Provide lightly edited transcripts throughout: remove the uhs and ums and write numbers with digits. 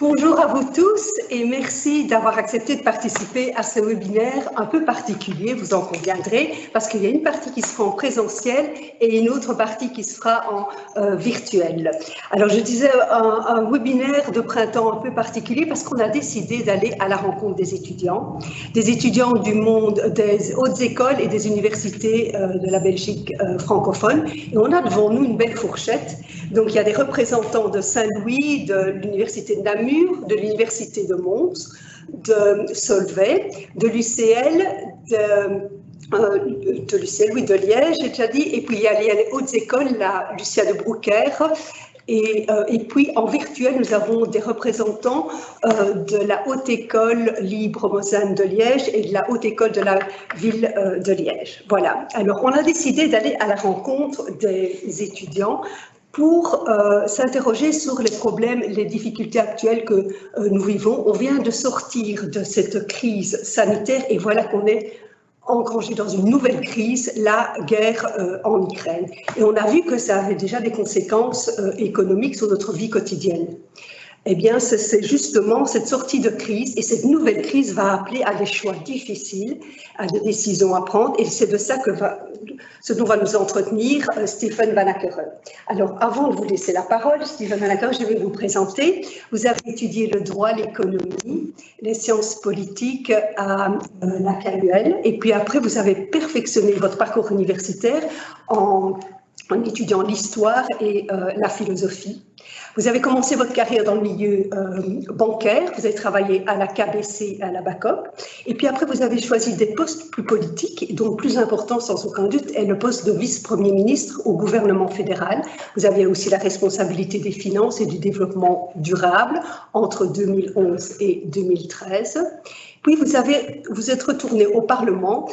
Bonjour à vous tous et merci d'avoir accepté de participer à ce webinaire un peu particulier, vous en conviendrez, parce qu'il y a une partie qui se fera en présentiel et une autre partie qui se fera en virtuel. Alors je disais un webinaire de printemps un peu particulier parce qu'on a décidé d'aller à la rencontre des étudiants du monde des hautes écoles et des universités de la Belgique francophone. Et on a devant nous une belle fourchette. Donc il y a des représentants de Saint-Louis, de l'université de Namur, de l'université de Mons, de Solvay, de l'UCL, de Liège, j'ai déjà dit, et puis il y a les hautes écoles, la Lucia de Brouckère, et puis en virtuel, nous avons des représentants de la Haute École Libre Mosane de Liège et de la Haute École de la ville de Liège. Voilà, alors on a décidé d'aller à la rencontre des étudiants pour s'interroger sur les problèmes, les difficultés actuelles que nous vivons. On vient de sortir de cette crise sanitaire et voilà qu'on est engrangé dans une nouvelle crise, la guerre en Ukraine. Et on a vu que ça avait déjà des conséquences économiques sur notre vie quotidienne. Eh bien, c'est justement cette sortie de crise et cette nouvelle crise va appeler à des choix difficiles, à des décisions à prendre et c'est de ça ce dont va nous entretenir Stephen Van Ackeren. Alors, avant de vous laisser la parole, Stephen Van Ackeren, je vais vous présenter. Vous avez étudié le droit, l'économie, les sciences politiques à la KUL et puis après, vous avez perfectionné votre parcours universitaire en étudiant l'histoire et la philosophie. Vous avez commencé votre carrière dans le milieu bancaire, vous avez travaillé à la KBC, à la BACOP, et puis après vous avez choisi des postes plus politiques, et donc plus important sans aucun doute est le poste de vice-premier ministre au gouvernement fédéral. Vous aviez aussi la responsabilité des finances et du développement durable entre 2011 et 2013. Puis vous êtes retourné au Parlement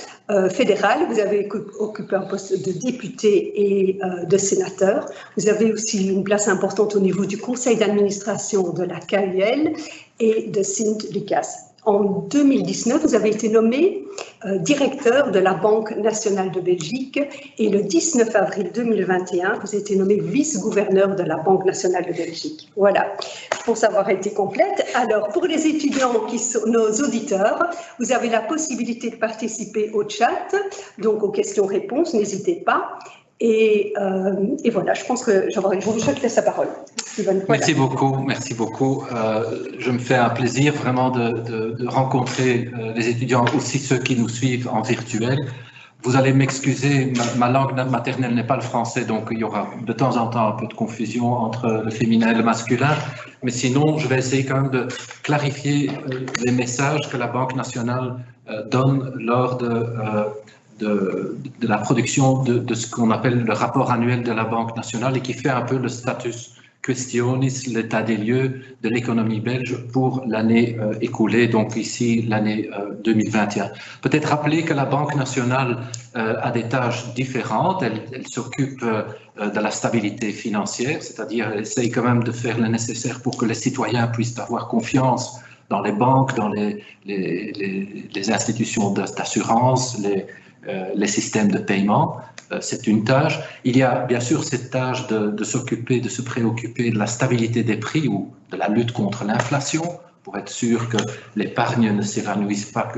fédéral, vous avez occupé un poste de député et de sénateur. Vous avez aussi une place importante au niveau du conseil d'administration de la KUL et de Sint-Lucas. En 2019, vous avez été nommé directeur de la Banque nationale de Belgique et le 19 avril 2021, vous avez été nommé vice-gouverneur de la Banque nationale de Belgique. Voilà, pour avoir été complète. Alors, pour les étudiants qui sont nos auditeurs, vous avez la possibilité de participer au chat, donc aux questions-réponses, n'hésitez pas. Et voilà, je pense que je te laisse la parole. Steven, voilà. Merci beaucoup, merci beaucoup. Je me fais un plaisir vraiment de rencontrer les étudiants, aussi ceux qui nous suivent en virtuel. Vous allez m'excuser, ma langue maternelle n'est pas le français, donc il y aura de temps en temps un peu de confusion entre le féminin et le masculin. Mais sinon, je vais essayer quand même de clarifier les messages que la Banque nationale donne lors de la production de ce qu'on appelle le rapport annuel de la Banque nationale et qui fait un peu le status questionis, l'état des lieux de l'économie belge pour l'année écoulée, donc ici l'année 2021. Peut-être rappeler que la Banque nationale a des tâches différentes, elle s'occupe de la stabilité financière, c'est-à-dire elle essaye quand même de faire le nécessaire pour que les citoyens puissent avoir confiance dans les banques, dans les institutions d'assurance, les systèmes de paiement, c'est une tâche. Il y a bien sûr cette tâche de s'occuper, de se préoccuper de la stabilité des prix ou de la lutte contre l'inflation, pour être sûr que l'épargne ne s'évanouisse pas,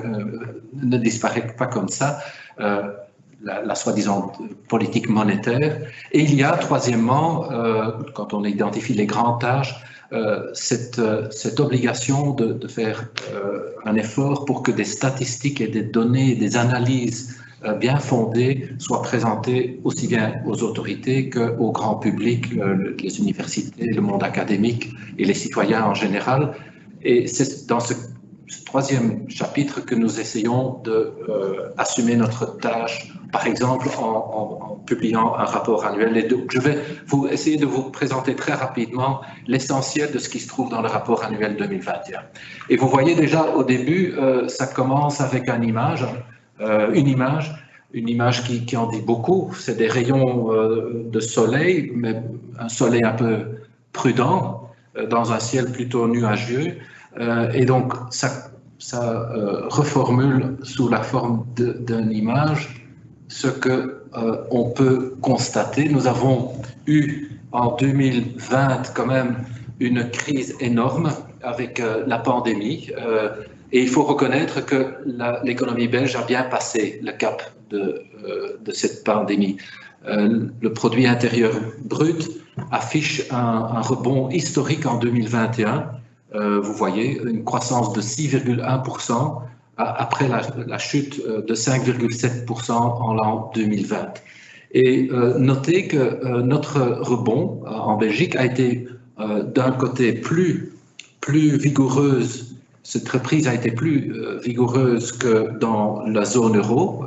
ne disparaît pas comme ça, la soi-disant politique monétaire. Et il y a, troisièmement, quand on identifie les grandes tâches, cette obligation de faire un effort pour que des statistiques et des données, des analyses bien fondées soient présentées aussi bien aux autorités qu'au grand public, les universités, le monde académique et les citoyens en général. Et c'est dans ce troisième chapitre que nous essayons d'assumer notre tâche, par exemple en publiant un rapport annuel. Et donc, je vais essayer de vous présenter très rapidement l'essentiel de ce qui se trouve dans le rapport annuel 2021. Et vous voyez déjà au début, ça commence avec une image qui en dit beaucoup. C'est des rayons de soleil, mais un soleil un peu prudent, dans un ciel plutôt nuageux. Et donc, ça reformule sous la forme d'une image ce qu'on peut constater. Nous avons eu en 2020 quand même une crise énorme avec la pandémie. Et il faut reconnaître que l'économie belge a bien passé le cap de cette pandémie. Le produit intérieur brut affiche un rebond historique en 2021. Vous voyez, une croissance de 6,1% après la chute de 5,7% en l'an 2020. Et notez que notre rebond en Belgique a été d'un côté plus vigoureuse. Cette reprise a été plus vigoureuse que dans la zone euro.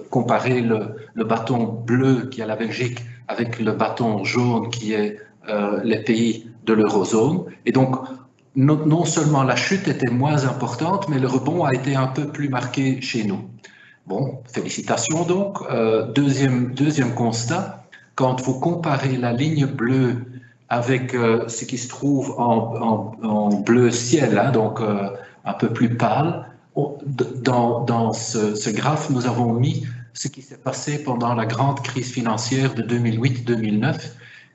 Comparer le bâton bleu qui est la Belgique avec le bâton jaune qui est les pays de l'eurozone. Et donc, non seulement la chute était moins importante, mais le rebond a été un peu plus marqué chez nous. Bon, félicitations donc. Deuxième constat, quand vous comparez la ligne bleue avec ce qui se trouve en bleu ciel, hein, donc un peu plus pâle, dans ce graphe, nous avons mis ce qui s'est passé pendant la grande crise financière de 2008-2009.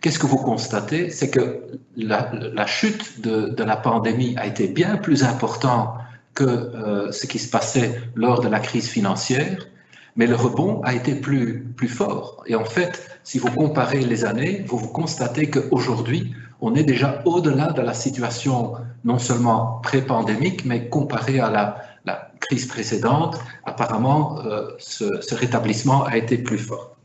Qu'est-ce que vous constatez? C'est que la chute de la pandémie a été bien plus importante que ce qui se passait lors de la crise financière, mais le rebond a été plus fort. Et en fait, si vous comparez les années, vous constatez qu'aujourd'hui, on est déjà au-delà de la situation non seulement pré-pandémique, mais comparé à la crise précédente, apparemment, ce rétablissement a été plus fort.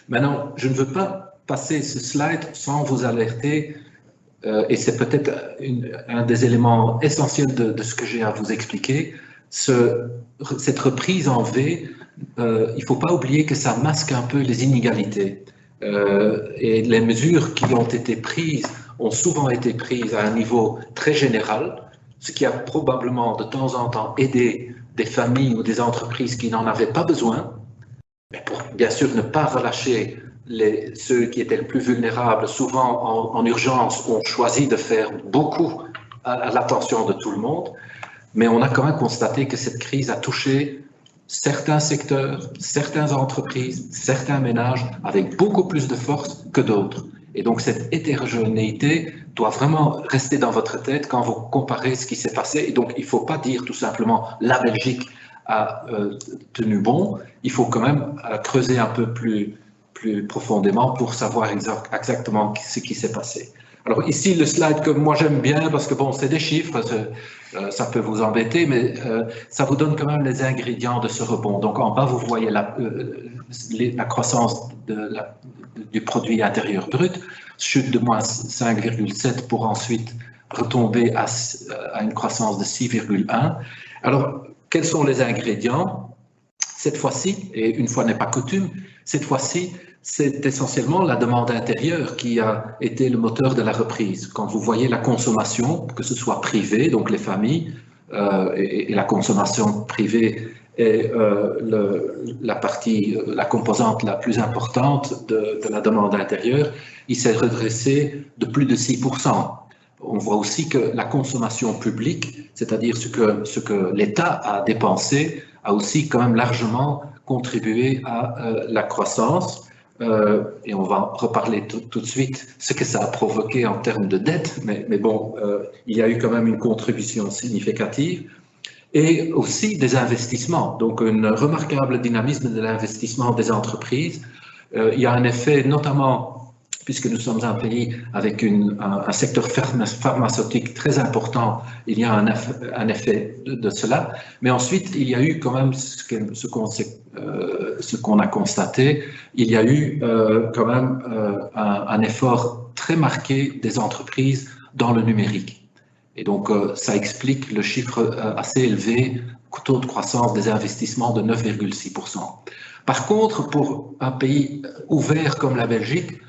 Maintenant, je ne veux pas passer ce slide sans vous alerter, et c'est peut-être un des éléments essentiels de ce que j'ai à vous expliquer, cette reprise en V, il ne faut pas oublier que ça masque un peu les inégalités. Et les mesures qui ont été prises ont souvent été prises à un niveau très général, ce qui a probablement de temps en temps aidé des familles ou des entreprises qui n'en avaient pas besoin, mais pour bien sûr ne pas relâcher ceux qui étaient les plus vulnérables. Souvent en urgence, on choisit de faire beaucoup à l'attention de tout le monde, mais on a quand même constaté que cette crise a touché certains secteurs, certaines entreprises, certains ménages avec beaucoup plus de force que d'autres. Et donc cette hétérogénéité doit vraiment rester dans votre tête quand vous comparez ce qui s'est passé. Et donc il ne faut pas dire tout simplement la Belgique a tenu bon, il faut quand même creuser un peu plus profondément pour savoir exactement ce qui s'est passé. Alors ici, le slide que moi j'aime bien, parce que bon, c'est des chiffres, ça peut vous embêter, mais ça vous donne quand même les ingrédients de ce rebond. Donc en bas, vous voyez la croissance du produit intérieur brut, chute de moins 5,7 pour ensuite retomber à une croissance de 6,1. Alors, quels sont les ingrédients? Cette fois-ci, et une fois n'est pas coutume, cette fois-ci, c'est essentiellement la demande intérieure qui a été le moteur de la reprise. Quand vous voyez la consommation, que ce soit privée, donc les familles, et la consommation privée est la composante la plus importante de la demande intérieure, il s'est redressé de plus de 6%. On voit aussi que la consommation publique, c'est-à-dire ce que l'État a dépensé, a aussi quand même largement contribué à la croissance. Et on va reparler tout de suite ce que ça a provoqué en termes de dette, mais bon, il y a eu quand même une contribution significative. Et aussi des investissements, donc un remarquable dynamisme de l'investissement des entreprises. Il y a un effet notamment, puisque nous sommes un pays avec un secteur pharmaceutique très important, il y a un effet de cela. Mais ensuite, il y a eu quand même ce qu'on a constaté, il y a eu quand même un effort très marqué des entreprises dans le numérique. Et donc, ça explique le chiffre assez élevé, taux de croissance des investissements de 9,6%. Par contre, pour un pays ouvert comme la Belgique,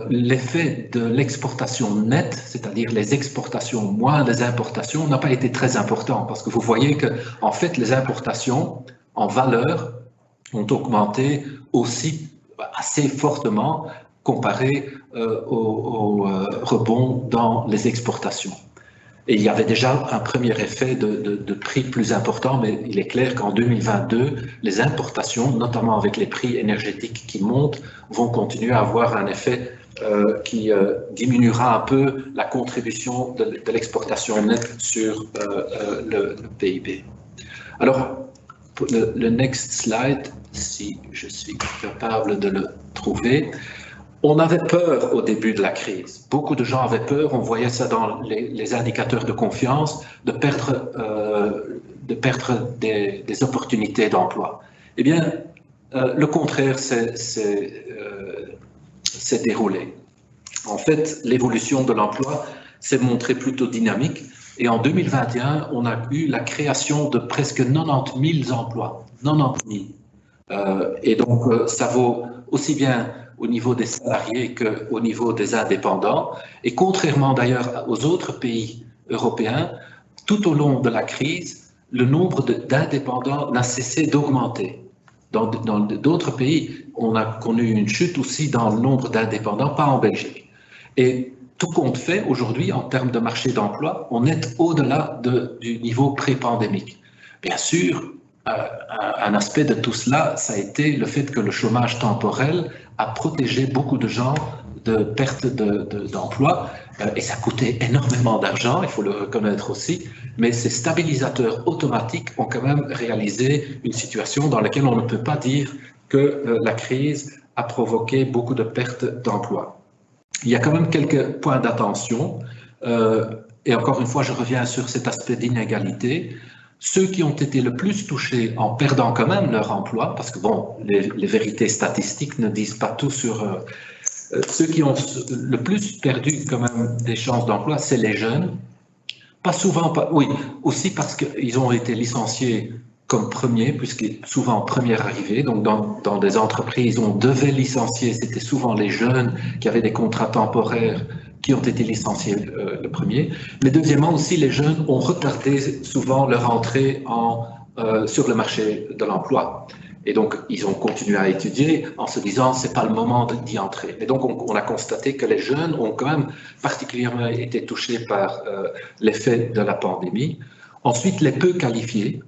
l'effet de l'exportation nette, c'est-à-dire les exportations moins les importations, n'a pas été très important parce que vous voyez que, en fait, les importations en valeur ont augmenté aussi assez fortement comparé au rebond dans les exportations. Et il y avait déjà un premier effet de prix plus important, mais il est clair qu'en 2022, les importations, notamment avec les prix énergétiques qui montent, vont continuer à avoir un effet diminuera un peu la contribution de l'exportation nette sur le PIB. Alors, le next slide, si je suis capable de le trouver. On avait peur au début de la crise. Beaucoup de gens avaient peur, on voyait ça dans les indicateurs de confiance, de perdre des opportunités d'emploi. Eh bien, le contraire s'est déroulé. En fait, l'évolution de l'emploi s'est montrée plutôt dynamique et en 2021, on a eu la création de presque 90 000 emplois. 90 000. Et donc, ça vaut aussi bien au niveau des salariés qu'au niveau des indépendants. Et contrairement d'ailleurs aux autres pays européens, tout au long de la crise, le nombre d'indépendants n'a cessé d'augmenter. Dans d'autres pays, on a connu une chute aussi dans le nombre d'indépendants, pas en Belgique. Et tout compte fait, aujourd'hui, en termes de marché d'emploi, on est au-delà du niveau pré-pandémique. Bien sûr, un aspect de tout cela, ça a été le fait que le chômage temporel a protégé beaucoup de gens de perte d'emploi et ça coûtait énormément d'argent, il faut le reconnaître aussi, mais ces stabilisateurs automatiques ont quand même réalisé une situation dans laquelle on ne peut pas dire que la crise a provoqué beaucoup de pertes d'emploi. Il y a quand même quelques points d'attention et encore une fois, je reviens sur cet aspect d'inégalité. Ceux qui ont été le plus touchés en perdant quand même leur emploi, parce que bon, les vérités statistiques ne disent pas tout sur... ceux qui ont le plus perdu quand même des chances d'emploi, c'est les jeunes. Pas souvent, oui, aussi parce qu'ils ont été licenciés comme premiers, puisqu'ils sont souvent première arrivée. Donc dans des entreprises, on devait licencier, c'était souvent les jeunes qui avaient des contrats temporaires qui ont été licenciés le premier. Mais deuxièmement aussi, les jeunes ont retardé souvent leur entrée sur le marché de l'emploi. Et donc, ils ont continué à étudier en se disant, c'est pas le moment d'y entrer. Et donc, on a constaté que les jeunes ont quand même particulièrement été touchés par l'effet de la pandémie. Ensuite, les peu qualifiés,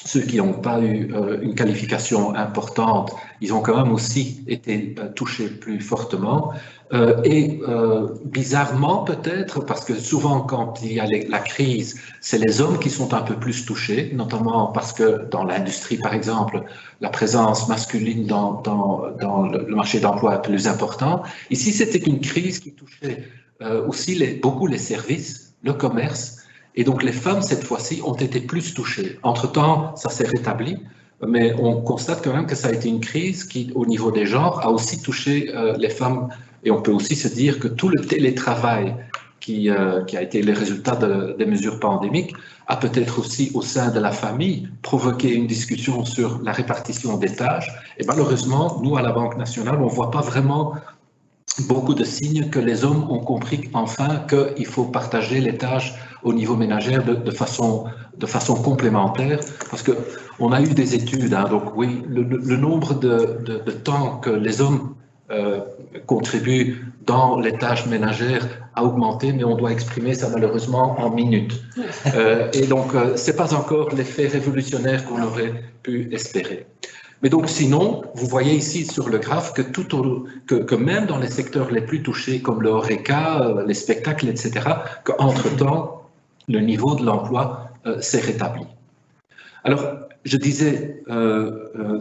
ceux qui n'ont pas eu une qualification importante, ils ont quand même aussi été touchés plus fortement. Bizarrement peut-être, parce que souvent quand il y a la crise, c'est les hommes qui sont un peu plus touchés, notamment parce que dans l'industrie par exemple, la présence masculine dans le marché d'emploi est plus importante. Ici, c'était une crise qui touchait aussi beaucoup les services, le commerce. Et donc les femmes, cette fois-ci, ont été plus touchées. Entre-temps, ça s'est rétabli, mais on constate quand même que ça a été une crise qui, au niveau des genres, a aussi touché les femmes. Et on peut aussi se dire que tout le télétravail qui a été le résultat des mesures pandémiques a peut-être aussi, au sein de la famille, provoqué une discussion sur la répartition des tâches. Et malheureusement, nous, à la Banque nationale, on ne voit pas vraiment beaucoup de signes que les hommes ont compris enfin qu'il faut partager les tâches au niveau ménagère de façon complémentaire, parce qu'on a eu des études, hein, donc oui, le nombre de temps que les hommes contribuent dans les tâches ménagères a augmenté, mais on doit exprimer ça malheureusement en minutes. Et donc, ce n'est pas encore l'effet révolutionnaire qu'on aurait pu espérer. Mais donc sinon, vous voyez ici sur le graphe que même dans les secteurs les plus touchés, comme le HoReCa, les spectacles, etc., qu'entre-temps, le niveau de l'emploi s'est rétabli. Alors, je disais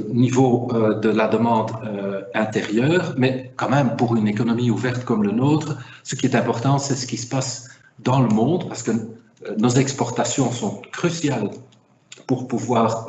niveau de la demande intérieure, mais quand même pour une économie ouverte comme le nôtre, ce qui est important, c'est ce qui se passe dans le monde, parce que nos exportations sont cruciales pour pouvoir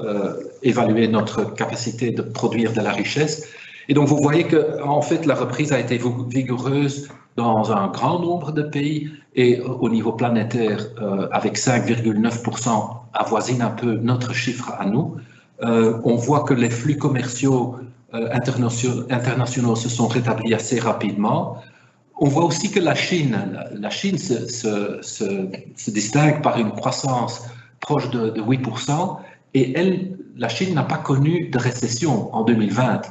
évaluer notre capacité de produire de la richesse. Et donc, vous voyez que, en fait, la reprise a été vigoureuse dans un grand nombre de pays et au niveau planétaire, avec 5,9%, avoisine un peu notre chiffre à nous. On voit que les flux commerciaux internationaux se sont rétablis assez rapidement. On voit aussi que la Chine se distingue par une croissance proche de 8%, et la Chine n'a pas connu de récession en 2020.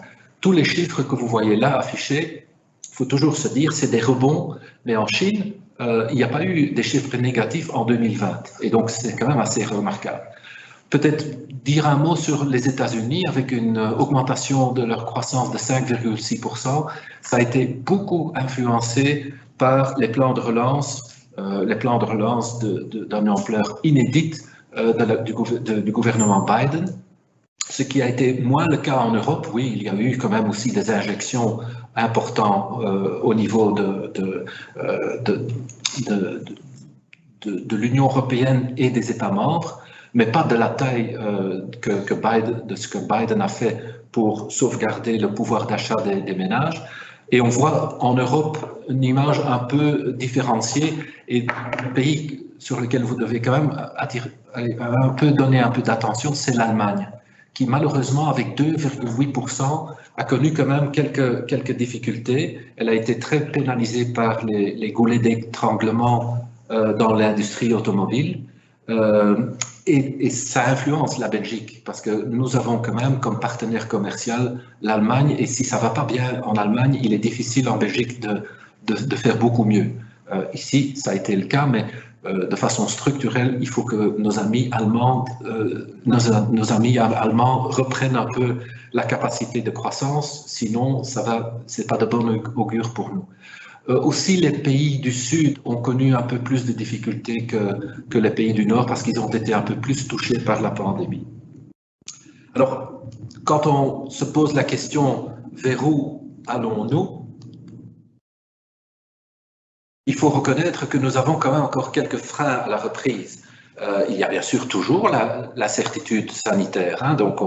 Tous les chiffres que vous voyez là affichés, il faut toujours se dire, c'est des rebonds, mais en Chine, il n'y a pas eu des chiffres négatifs en 2020, et donc c'est quand même assez remarquable. Peut-être dire un mot sur les États-Unis avec une augmentation de leur croissance de 5,6%. Ça a été beaucoup influencé par les plans de relance d'une ampleur inédite du gouvernement Biden, ce qui a été moins le cas en Europe. Oui, il y a eu quand même aussi des injections importantes au niveau de l'Union européenne et des États membres, mais pas de la taille de ce que Biden a fait pour sauvegarder le pouvoir d'achat des ménages. Et on voit en Europe une image un peu différenciée, et le pays sur lequel vous devez quand même donner un peu d'attention, c'est l'Allemagne, qui malheureusement, avec 2,8%, a connu quand même quelques difficultés. Elle a été très pénalisée par les goulets d'étranglement dans l'industrie automobile. Et ça influence la Belgique, parce que nous avons quand même comme partenaire commercial l'Allemagne, et si ça ne va pas bien en Allemagne, il est difficile en Belgique de faire beaucoup mieux. Ici, ça a été le cas, mais de façon structurelle, il faut que nos amis allemands reprennent un peu la capacité de croissance, sinon ce n'est pas de bon augure pour nous. Aussi, les pays du Sud ont connu un peu plus de difficultés que les pays du Nord parce qu'ils ont été un peu plus touchés par la pandémie. Alors, quand on se pose la question vers où allons-nous, il faut reconnaître que nous avons quand même encore quelques freins à la reprise. Il y a bien sûr toujours la certitude sanitaire, hein, donc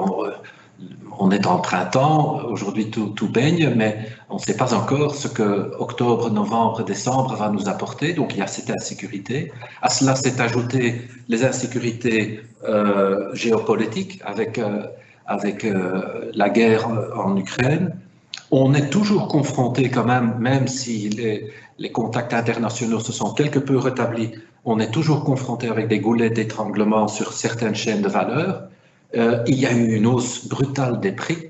on est en printemps, aujourd'hui tout baigne, mais on ne sait pas encore ce que octobre, novembre, décembre va nous apporter, donc il y a cette insécurité. À cela s'est ajouté les insécurités géopolitiques avec la guerre en Ukraine. On est toujours confronté quand même si les contacts internationaux se sont quelque peu rétablis, on est toujours confronté avec des goulets d'étranglement sur certaines chaînes de valeur. Il y a eu une hausse brutale des prix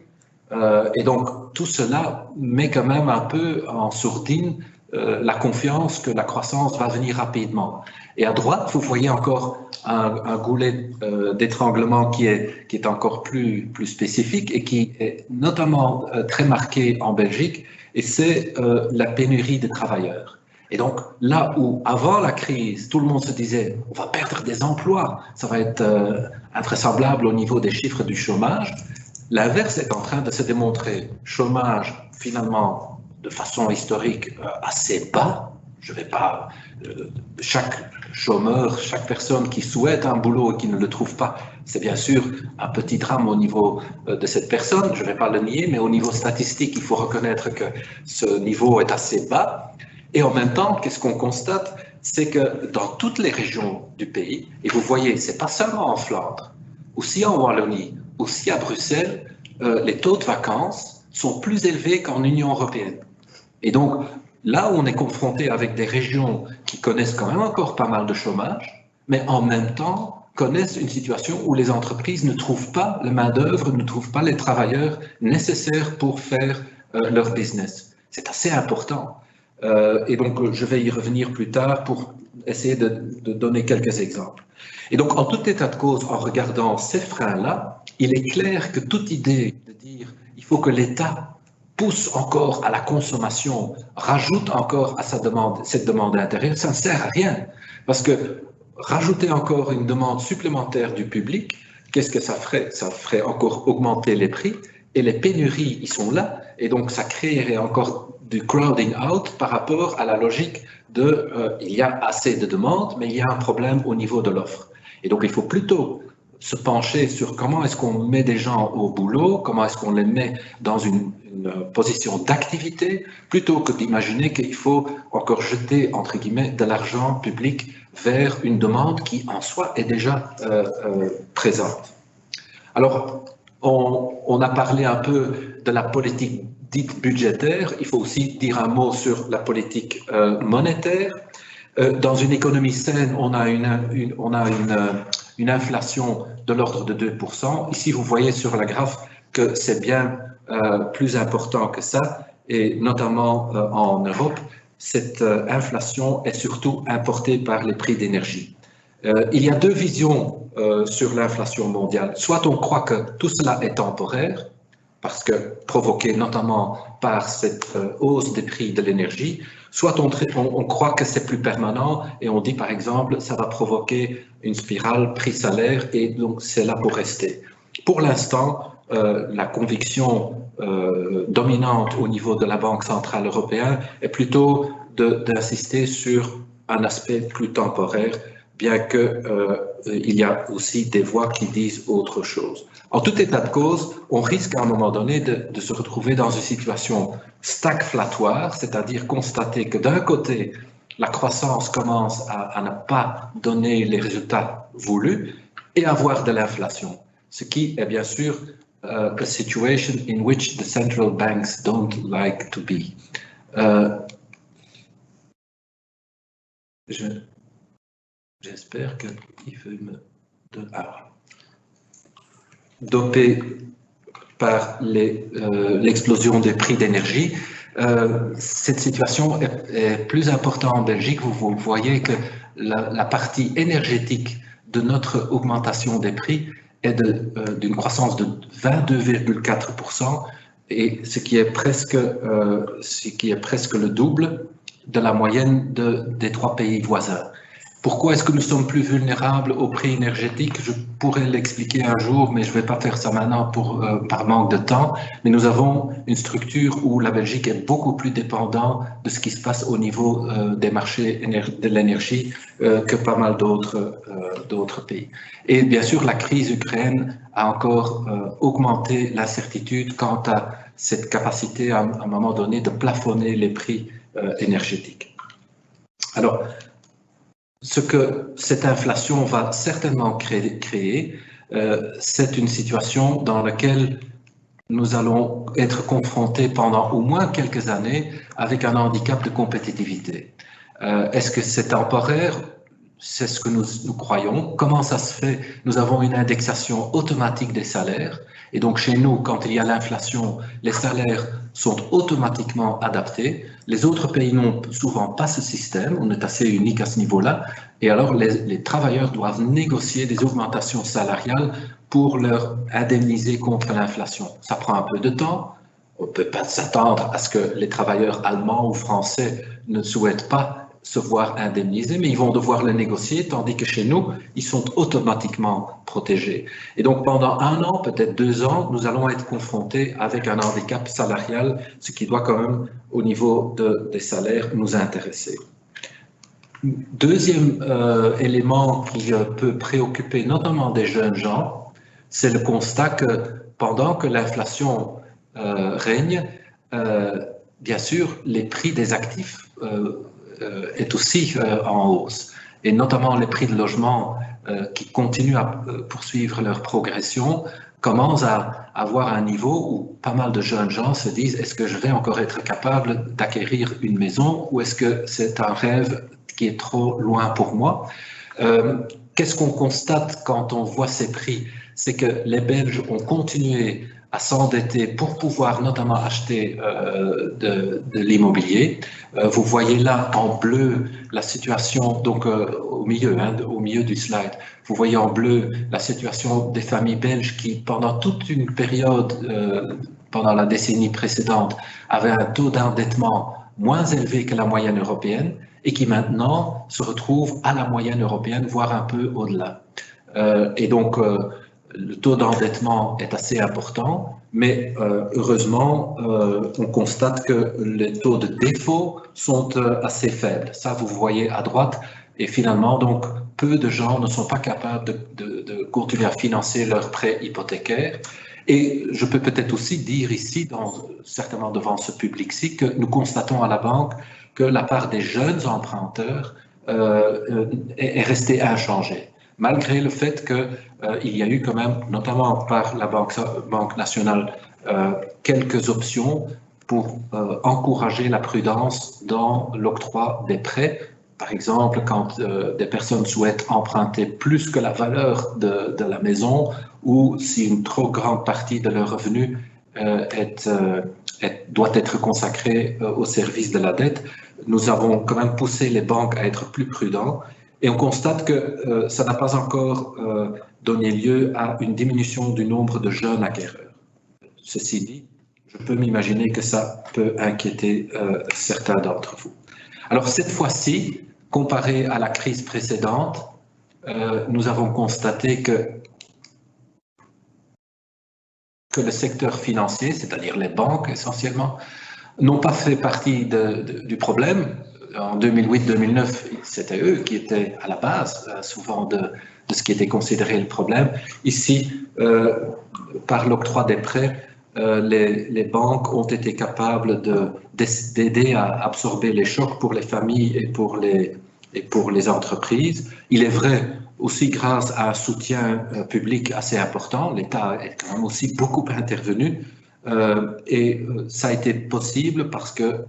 et donc tout cela met quand même un peu en sourdine la confiance que la croissance va venir rapidement. Et à droite, vous voyez encore un goulet d'étranglement qui est encore plus spécifique et qui est notamment très marqué en Belgique, et c'est la pénurie de travailleurs. Et donc, là où, avant la crise, tout le monde se disait « on va perdre des emplois, ça va être invraisemblable au niveau des chiffres du chômage », l'inverse est en train de se démontrer. Chômage, finalement, de façon historique, assez bas. Je ne vais pas... chaque chômeur, chaque personne qui souhaite un boulot et qui ne le trouve pas, c'est bien sûr un petit drame au niveau de cette personne, je ne vais pas le nier, mais au niveau statistique, il faut reconnaître que ce niveau est assez bas. Et en même temps, qu'est-ce qu'on constate? C'est que dans toutes les régions du pays, et vous voyez, ce n'est pas seulement en Flandre, aussi en Wallonie, aussi à Bruxelles, les taux de vacances sont plus élevés qu'en Union européenne. Et donc, là où on est confronté avec des régions qui connaissent quand même encore pas mal de chômage, mais en même temps connaissent une situation où les entreprises ne trouvent pas la main-d'œuvre, ne trouvent pas les travailleurs nécessaires pour faire leur business. C'est assez important. Et donc, je vais y revenir plus tard pour essayer de donner quelques exemples. Et donc, en tout état de cause, en regardant ces freins-là, il est clair que toute idée de dire il faut que l'État pousse encore à la consommation, rajoute encore à cette demande intérieure, ça ne sert à rien. Parce que rajouter encore une demande supplémentaire du public, qu'est-ce que ça ferait? Ça ferait encore augmenter les prix, et les pénuries, ils sont là, et donc ça créerait encore du crowding out par rapport à la logique il y a assez de demandes, mais il y a un problème au niveau de l'offre. Et donc il faut plutôt se pencher sur comment est-ce qu'on met des gens au boulot, comment est-ce qu'on les met dans une position d'activité, plutôt que d'imaginer qu'il faut encore jeter, entre guillemets, de l'argent public vers une demande qui, en soi, est déjà présente. Alors, on a parlé un peu de la politique dite budgétaire, il faut aussi dire un mot sur la politique monétaire. Dans une économie saine, on a une inflation de l'ordre de 2%. Ici, vous voyez sur la graphe que c'est bien plus important que ça, et notamment en Europe, cette inflation est surtout importée par les prix d'énergie. Il y a deux visions sur l'inflation mondiale. Soit on croit que tout cela est temporaire, parce que provoqué notamment par cette hausse des prix de l'énergie, soit on croit que c'est plus permanent et on dit par exemple ça va provoquer une spirale prix-salaire et donc c'est là pour rester. Pour l'instant, la conviction dominante au niveau de la Banque centrale européenne est plutôt d'insister sur un aspect plus temporaire, bien qu'il y a aussi des voix qui disent autre chose. En tout état de cause, on risque à un moment donné de se retrouver dans une situation stagflatoire, c'est-à-dire constater que d'un côté, la croissance commence à ne pas donner les résultats voulus et avoir de l'inflation, ce qui est bien sûr a situation in which the central banks don't like to be. J'espère qu'il veut me dopé par l'explosion des prix d'énergie. Cette situation est plus importante en Belgique. Vous voyez que la partie énergétique de notre augmentation des prix est d'une croissance de 22,4%, et ce qui est presque le double de la moyenne des 3 pays voisins. Pourquoi est-ce que nous sommes plus vulnérables aux prix énergétiques? Je pourrais l'expliquer un jour, mais je ne vais pas faire ça maintenant par manque de temps. Mais nous avons une structure où la Belgique est beaucoup plus dépendante de ce qui se passe au niveau des marchés de l'énergie que pas mal d'autres pays. Et bien sûr, la crise ukrainienne a encore augmenté l'incertitude quant à cette capacité à un moment donné de plafonner les prix énergétiques. Alors, ce que cette inflation va certainement créer, c'est une situation dans laquelle nous allons être confrontés pendant au moins quelques années avec un handicap de compétitivité. Est-ce que c'est temporaire? C'est ce que nous croyons. Comment ça se fait? Nous avons une indexation automatique des salaires. Et donc chez nous, quand il y a l'inflation, les salaires sont automatiquement adaptés. Les autres pays n'ont souvent pas ce système. On est assez unique à ce niveau-là. Et alors les travailleurs doivent négocier des augmentations salariales pour leur indemniser contre l'inflation. Ça prend un peu de temps. On ne peut pas s'attendre à ce que les travailleurs allemands ou français ne souhaitent pas se voir indemnisés, mais ils vont devoir le négocier, tandis que chez nous, ils sont automatiquement protégés. Et donc pendant 1 an, peut-être 2 ans, nous allons être confrontés avec un handicap salarial, ce qui doit quand même, au niveau des salaires, nous intéresser. Deuxième élément qui peut préoccuper notamment des jeunes gens, c'est le constat que pendant que l'inflation règne, bien sûr, les prix des actifs est aussi en hausse, et notamment les prix de logement qui continuent à poursuivre leur progression commencent à avoir un niveau où pas mal de jeunes gens se disent: est-ce que je vais encore être capable d'acquérir une maison, ou est-ce que c'est un rêve qui est trop loin pour moi? Qu'est-ce qu'on constate quand on voit ces prix? C'est que les Belges ont continué à s'endetter pour pouvoir notamment acheter de l'immobilier. Vous voyez là en bleu la situation, donc au milieu du slide, vous voyez en bleu la situation des familles belges qui, pendant toute une période, pendant la décennie précédente, avaient un taux d'endettement moins élevé que la moyenne européenne et qui maintenant se retrouvent à la moyenne européenne, voire un peu au-delà. Et donc, le taux d'endettement est assez important, mais heureusement, on constate que les taux de défaut sont assez faibles. Ça, vous voyez à droite. Et finalement, donc, peu de gens ne sont pas capables de continuer à financer leurs prêts hypothécaires. Et je peux peut-être aussi dire ici, certainement devant ce public-ci, que nous constatons à la banque que la part des jeunes emprunteurs est restée inchangée, malgré le fait qu'il y a eu quand même, notamment par la Banque nationale, quelques options pour encourager la prudence dans l'octroi des prêts. Par exemple, quand des personnes souhaitent emprunter plus que la valeur de la maison, ou si une trop grande partie de leur revenu doit être consacrée au service de la dette, nous avons quand même poussé les banques à être plus prudents. Et on constate que ça n'a pas encore donné lieu à une diminution du nombre de jeunes acquéreurs. Ceci dit, je peux m'imaginer que ça peut inquiéter certains d'entre vous. Alors cette fois-ci, comparé à la crise précédente, nous avons constaté que le secteur financier, c'est-à-dire les banques essentiellement, n'ont pas fait partie du problème. En 2008-2009, c'était eux qui étaient à la base souvent de ce qui était considéré le problème. Ici, par l'octroi des prêts, les banques ont été capables d'aider à absorber les chocs pour les familles et pour les entreprises. Il est vrai aussi grâce à un soutien public assez important, l'État est quand même aussi beaucoup intervenu. Et ça a été possible parce que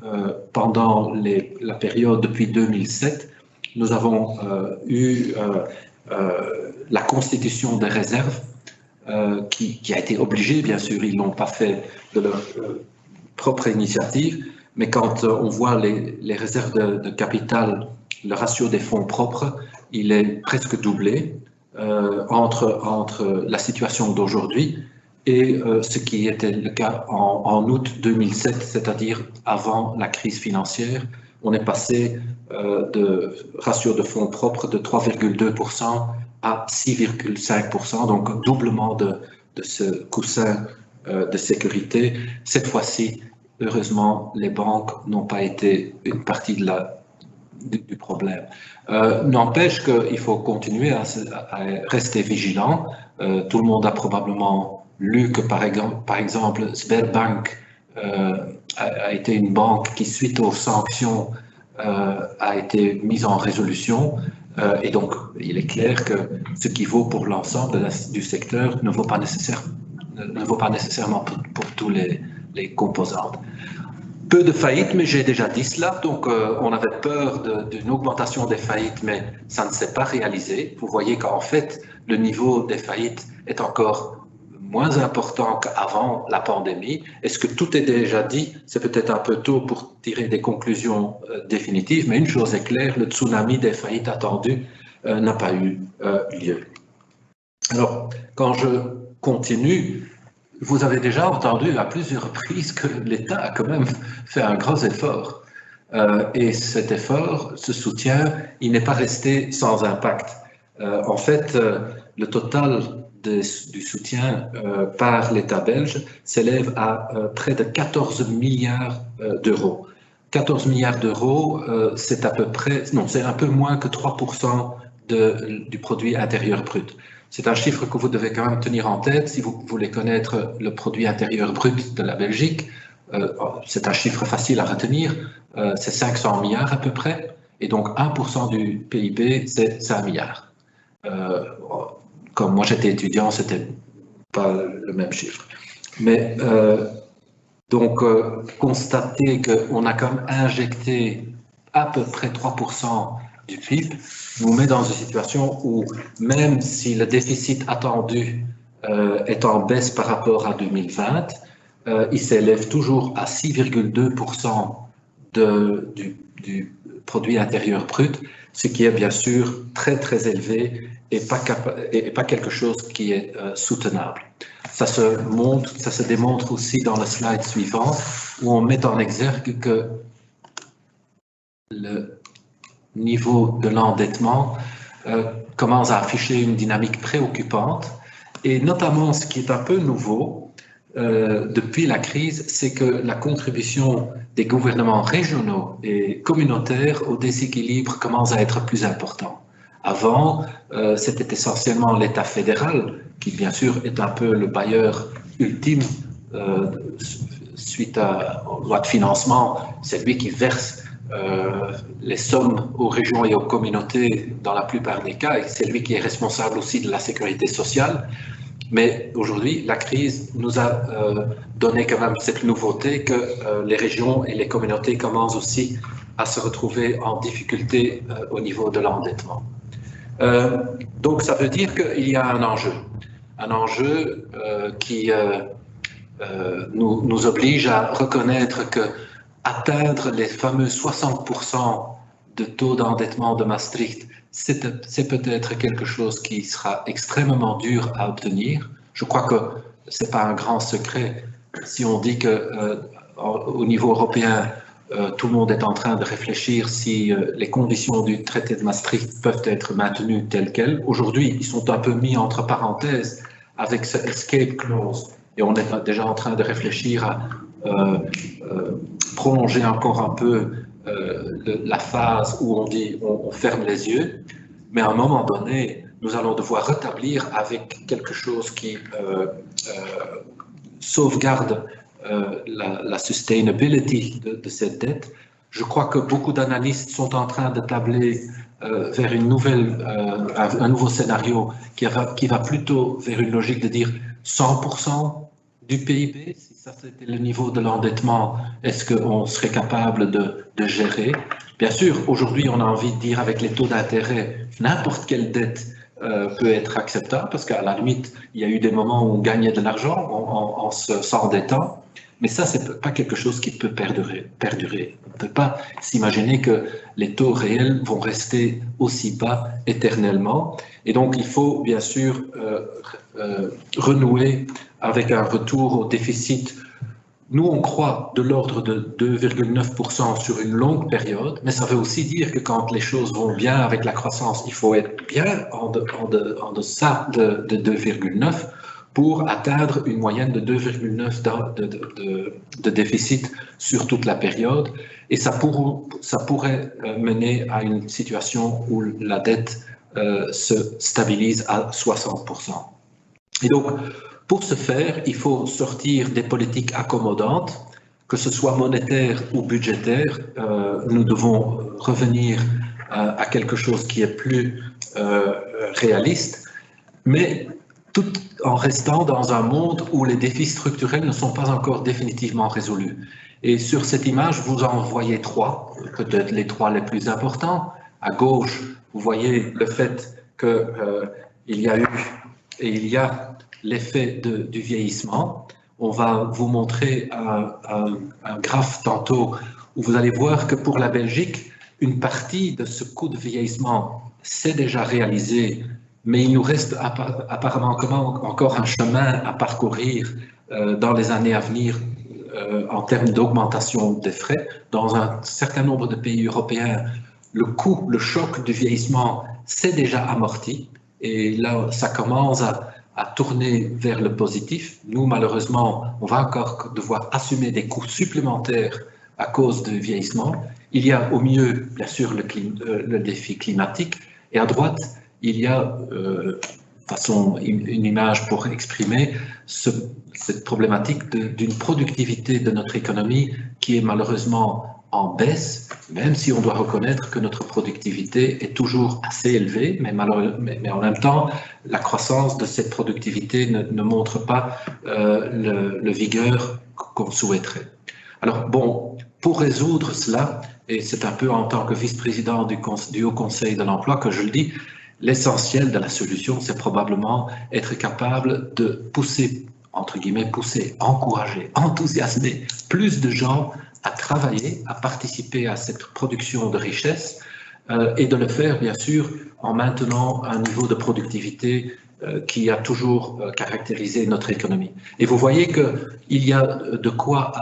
pendant la période depuis 2007, nous avons eu la constitution des réserves qui a été obligée, bien sûr, ils ne l'ont pas fait de leur propre initiative, mais quand on voit les réserves de capital, le ratio des fonds propres, il est presque doublé entre la situation d'aujourd'hui et ce qui était le cas en août 2007, c'est-à-dire avant la crise financière. On est passé de ratio de fonds propres de 3,2% à 6,5%, donc doublement de ce coussin de sécurité. Cette fois-ci, heureusement, les banques n'ont pas été une partie du problème. N'empêche qu'il faut continuer à rester vigilant. Tout le monde a probablement lu que, par exemple, Sberbank a été une banque qui, suite aux sanctions, a été mise en résolution. Et donc, il est clair que ce qui vaut pour l'ensemble du secteur ne vaut pas nécessairement pour tous les composantes. Peu de faillites, mais j'ai déjà dit cela. Donc, on avait peur d'une augmentation des faillites, mais ça ne s'est pas réalisé. Vous voyez qu'en fait, le niveau des faillites est encore moins important qu'avant la pandémie. Est-ce que tout est déjà dit? C'est peut-être un peu tôt pour tirer des conclusions définitives, mais une chose est claire, le tsunami des faillites attendues n'a pas eu lieu. Alors, quand je continue, vous avez déjà entendu à plusieurs reprises que l'État a quand même fait un gros effort. Et cet effort, ce soutien, il n'est pas resté sans impact. En fait, le total du soutien par l'État belge s'élève à près de 14 milliards d'euros. 14 milliards d'euros, c'est à peu près, non, c'est un peu moins que 3% du produit intérieur brut. C'est un chiffre que vous devez quand même tenir en tête si vous voulez connaître le produit intérieur brut de la Belgique. C'est un chiffre facile à retenir, c'est 500 milliards à peu près, et donc 1% du PIB, c'est 5 milliards. Comme moi j'étais étudiant, c'était pas le même chiffre. Mais donc, constater qu'on a quand même injecté à peu près 3% du PIB nous met dans une situation où, même si le déficit attendu est en baisse par rapport à 2020, il s'élève toujours à 6,2% du produit intérieur brut, ce qui est bien sûr très très élevé et pas quelque chose qui est soutenable. Ça se démontre aussi dans le slide suivant, où on met en exergue que le niveau de l'endettement commence à afficher une dynamique préoccupante, et notamment ce qui est un peu nouveau depuis la crise, c'est que la contribution des gouvernements régionaux et communautaires au déséquilibre commence à être plus importante. Avant, c'était essentiellement l'État fédéral qui, bien sûr, est un peu le bailleur ultime suite aux lois de financement. C'est lui qui verse les sommes aux régions et aux communautés dans la plupart des cas, et c'est lui qui est responsable aussi de la sécurité sociale. Mais aujourd'hui, la crise nous a donné quand même cette nouveauté que les régions et les communautés commencent aussi à se retrouver en difficulté au niveau de l'endettement. Donc ça veut dire qu'il y a un enjeu qui nous oblige à reconnaître que atteindre les fameux 60% de taux d'endettement de Maastricht c'est peut-être quelque chose qui sera extrêmement dur à obtenir. Je crois que ce n'est pas un grand secret si on dit que au niveau européen, tout le monde est en train de réfléchir si les conditions du traité de Maastricht peuvent être maintenues telles quelles. Aujourd'hui, ils sont un peu mis entre parenthèses avec ce escape clause et on est déjà en train de réfléchir à prolonger encore un peu la phase où on dit on ferme les yeux, mais à un moment donné, nous allons devoir rétablir avec quelque chose qui sauvegarde la sustainability de cette dette. Je crois que beaucoup d'analystes sont en train de tabler vers un nouveau scénario qui va plutôt vers une logique de dire 100% du PIB. Si ça c'était le niveau de l'endettement, est-ce qu'on serait capable de gérer? Bien sûr, aujourd'hui, on a envie de dire avec les taux d'intérêt, n'importe quelle dette peut être acceptable parce qu'à la limite, il y a eu des moments où on gagnait de l'argent en s'endettant. Mais ça, ce n'est pas quelque chose qui peut perdurer. On ne peut pas s'imaginer que les taux réels vont rester aussi bas éternellement. Et donc, il faut bien sûr renouer avec un retour au déficit. Nous, on croit de l'ordre de 2,9% sur une longue période, mais ça veut aussi dire que quand les choses vont bien avec la croissance, il faut être bien en deçà de 2,9% pour atteindre une moyenne de 2,9 de déficit sur toute la période. Et ça pourrait mener à une situation où la dette se stabilise à 60%. Et donc, pour ce faire, il faut sortir des politiques accommodantes, que ce soit monétaire ou budgétaire. Nous devons revenir à quelque chose qui est plus réaliste, mais tout en restant dans un monde où les défis structurels ne sont pas encore définitivement résolus. Et sur cette image, vous en voyez trois, peut-être les trois les plus importants. À gauche, vous voyez le fait qu'il y a eu et il y a l'effet du vieillissement. On va vous montrer un graphe tantôt où vous allez voir que pour la Belgique, une partie de ce coût de vieillissement s'est déjà réalisée, mais il nous reste apparemment encore un chemin à parcourir dans les années à venir en termes d'augmentation des frais. Dans un certain nombre de pays européens, le choc du vieillissement s'est déjà amorti et là, ça commence à tourner vers le positif. Nous, malheureusement, on va encore devoir assumer des coûts supplémentaires à cause du vieillissement. Il y a au milieu, bien sûr, le défi climatique et à droite, il y a une image pour exprimer cette problématique d'une productivité de notre économie qui est malheureusement en baisse, même si on doit reconnaître que notre productivité est toujours assez élevée, mais en même temps, la croissance de cette productivité ne montre pas le vigueur qu'on souhaiterait. Alors bon, pour résoudre cela, et c'est un peu en tant que vice-président du Haut Conseil de l'emploi que je le dis, l'essentiel de la solution, c'est probablement être capable de pousser, entre guillemets, encourager, enthousiasmer plus de gens à travailler, à participer à cette production de richesse et de le faire, bien sûr, en maintenant un niveau de productivité qui a toujours caractérisé notre économie. Et vous voyez qu'il y a de quoi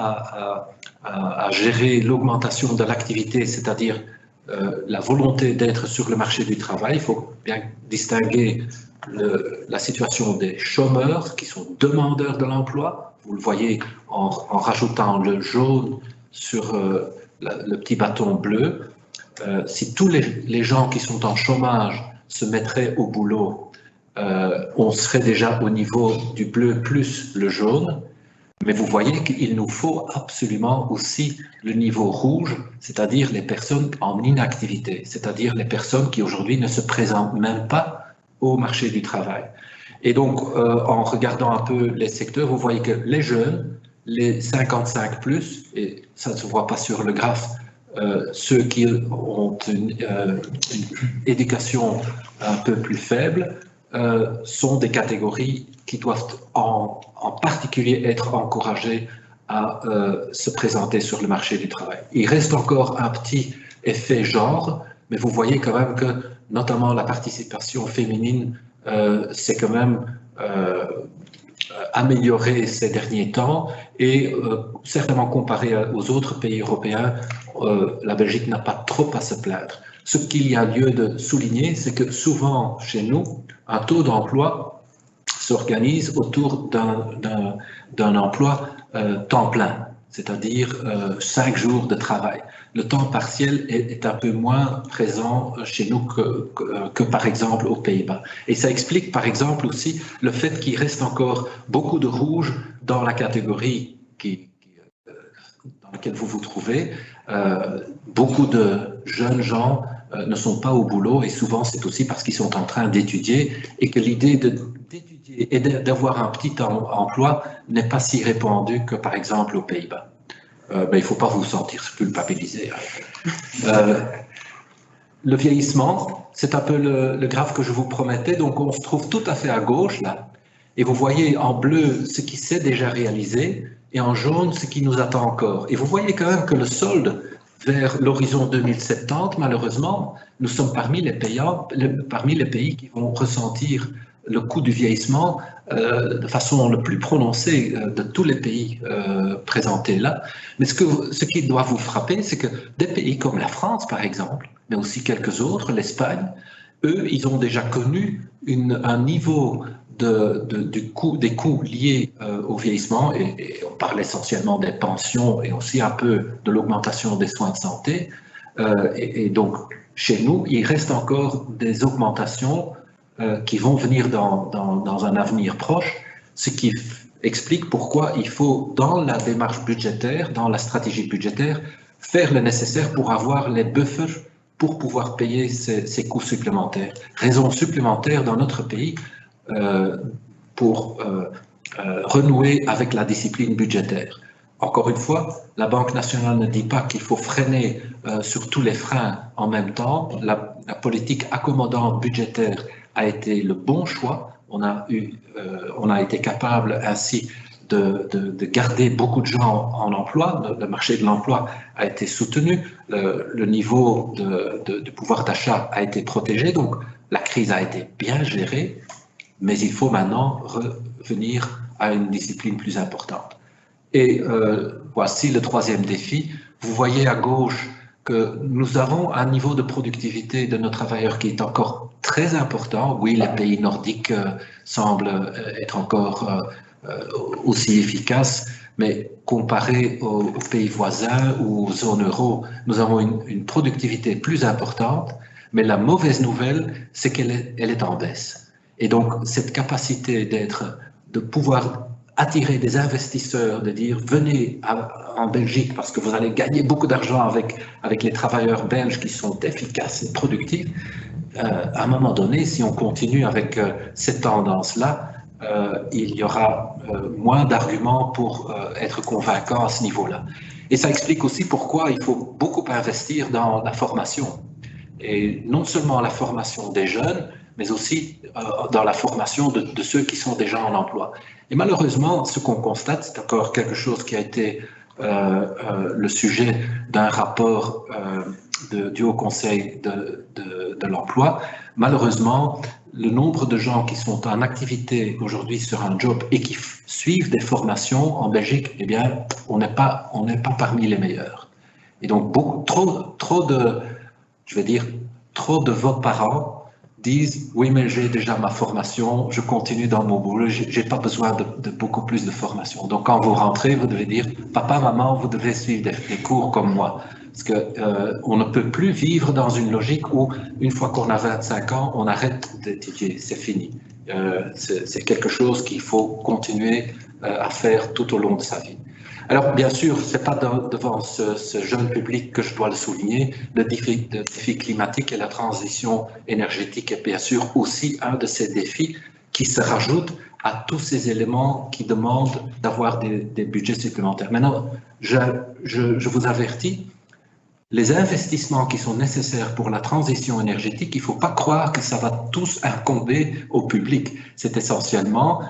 à gérer l'augmentation de l'activité, c'est-à-dire la volonté d'être sur le marché du travail. Il faut bien distinguer la situation des chômeurs qui sont demandeurs de l'emploi. Vous le voyez en rajoutant le jaune sur le petit bâton bleu. Si tous les gens qui sont en chômage se mettraient au boulot, on serait déjà au niveau du bleu plus le jaune. Mais vous voyez qu'il nous faut absolument aussi le niveau rouge, c'est-à-dire les personnes en inactivité, c'est-à-dire les personnes qui aujourd'hui ne se présentent même pas au marché du travail. Et donc, en regardant un peu les secteurs, vous voyez que les jeunes, les 55+, et ça ne se voit pas sur le graphe, ceux qui ont une éducation un peu plus faible, sont des catégories qui doivent en particulier être encouragées à se présenter sur le marché du travail. Il reste encore un petit effet genre, mais vous voyez quand même que notamment la participation féminine, c'est quand même amélioré ces derniers temps et certainement comparé aux autres pays européens, la Belgique n'a pas trop à se plaindre. Ce qu'il y a lieu de souligner, c'est que souvent chez nous, un taux d'emploi s'organise autour d'un emploi temps plein, c'est-à-dire 5 jours de travail. Le temps partiel est un peu moins présent chez nous que par exemple aux Pays-Bas. Et ça explique par exemple aussi le fait qu'il reste encore beaucoup de rouge dans la catégorie dans laquelle vous vous trouvez. Beaucoup de jeunes gens ne sont pas au boulot et souvent c'est aussi parce qu'ils sont en train d'étudier et que l'idée d'étudier et d'avoir un petit emploi n'est pas si répandue que par exemple aux Pays-Bas. Il ne faut pas vous sentir culpabilisé. Le vieillissement, c'est un peu le graphe que je vous promettais, donc on se trouve tout à fait à gauche là, et vous voyez en bleu ce qui s'est déjà réalisé et en jaune ce qui nous attend encore. Et vous voyez quand même que le solde vers l'horizon 2070, malheureusement, nous sommes parmi les pays qui vont ressentir le coût du vieillissement de façon le plus prononcée de tous les pays présentés là. Mais ce qui doit vous frapper, c'est que des pays comme la France, par exemple, mais aussi quelques autres, l'Espagne, eux, ils ont déjà connu un niveau des coûts liés au vieillissement, et on parle essentiellement des pensions et aussi un peu de l'augmentation des soins de santé. Et donc, chez nous, il reste encore des augmentations qui vont venir dans un avenir proche, ce qui explique pourquoi il faut, dans la démarche budgétaire, dans la stratégie budgétaire, faire le nécessaire pour avoir les buffers pour pouvoir payer ces coûts supplémentaires. Raison supplémentaire dans notre pays pour renouer avec la discipline budgétaire. Encore une fois, la Banque nationale ne dit pas qu'il faut freiner sur tous les freins en même temps. La politique accommodante budgétaire a été le bon choix. On a été capable ainsi de garder beaucoup de gens en emploi. Le marché de l'emploi a été soutenu. Le niveau de pouvoir d'achat a été protégé. Donc, la crise a été bien gérée, mais il faut maintenant revenir à une discipline plus importante. Et voici le troisième défi. Vous voyez à gauche que nous avons un niveau de productivité de nos travailleurs qui est encore très important. Oui, les pays nordiques semblent être encore aussi efficaces, mais comparé aux pays voisins ou aux zones euro, nous avons une productivité plus importante. Mais la mauvaise nouvelle, c'est qu'elle est en baisse. Et donc, cette capacité de pouvoir attirer des investisseurs, de dire venez en Belgique parce que vous allez gagner beaucoup d'argent avec les travailleurs belges qui sont efficaces et productifs, à un moment donné, si on continue avec cette tendance-là, il y aura moins d'arguments pour être convaincant à ce niveau-là. Et ça explique aussi pourquoi il faut beaucoup investir dans la formation. Et non seulement la formation des jeunes, mais aussi dans la formation de ceux qui sont déjà en emploi. Et malheureusement, ce qu'on constate, c'est encore quelque chose qui a été le sujet d'un rapport du Haut Conseil de l'emploi. Malheureusement, le nombre de gens qui sont en activité aujourd'hui sur un job et qui suivent des formations en Belgique, eh bien, on n'est pas parmi les meilleurs. Et donc, trop de vos parents disent « oui, mais j'ai déjà ma formation, je continue dans mon boulot, j'ai pas besoin de beaucoup plus de formation ». Donc, quand vous rentrez, vous devez dire « papa, maman, vous devez suivre des cours comme moi ». Parce qu'on ne peut plus vivre dans une logique où, une fois qu'on a 25 ans, on arrête d'étudier, c'est fini. C'est quelque chose qu'il faut continuer à faire tout au long de sa vie. Alors, bien sûr, ce n'est pas devant ce jeune public que je dois le souligner. Le défi climatique et la transition énergétique est bien sûr aussi un de ces défis qui se rajoutent à tous ces éléments qui demandent d'avoir des budgets supplémentaires. Maintenant, je vous avertis, les investissements qui sont nécessaires pour la transition énergétique, il ne faut pas croire que ça va tous incomber au public. C'est essentiellement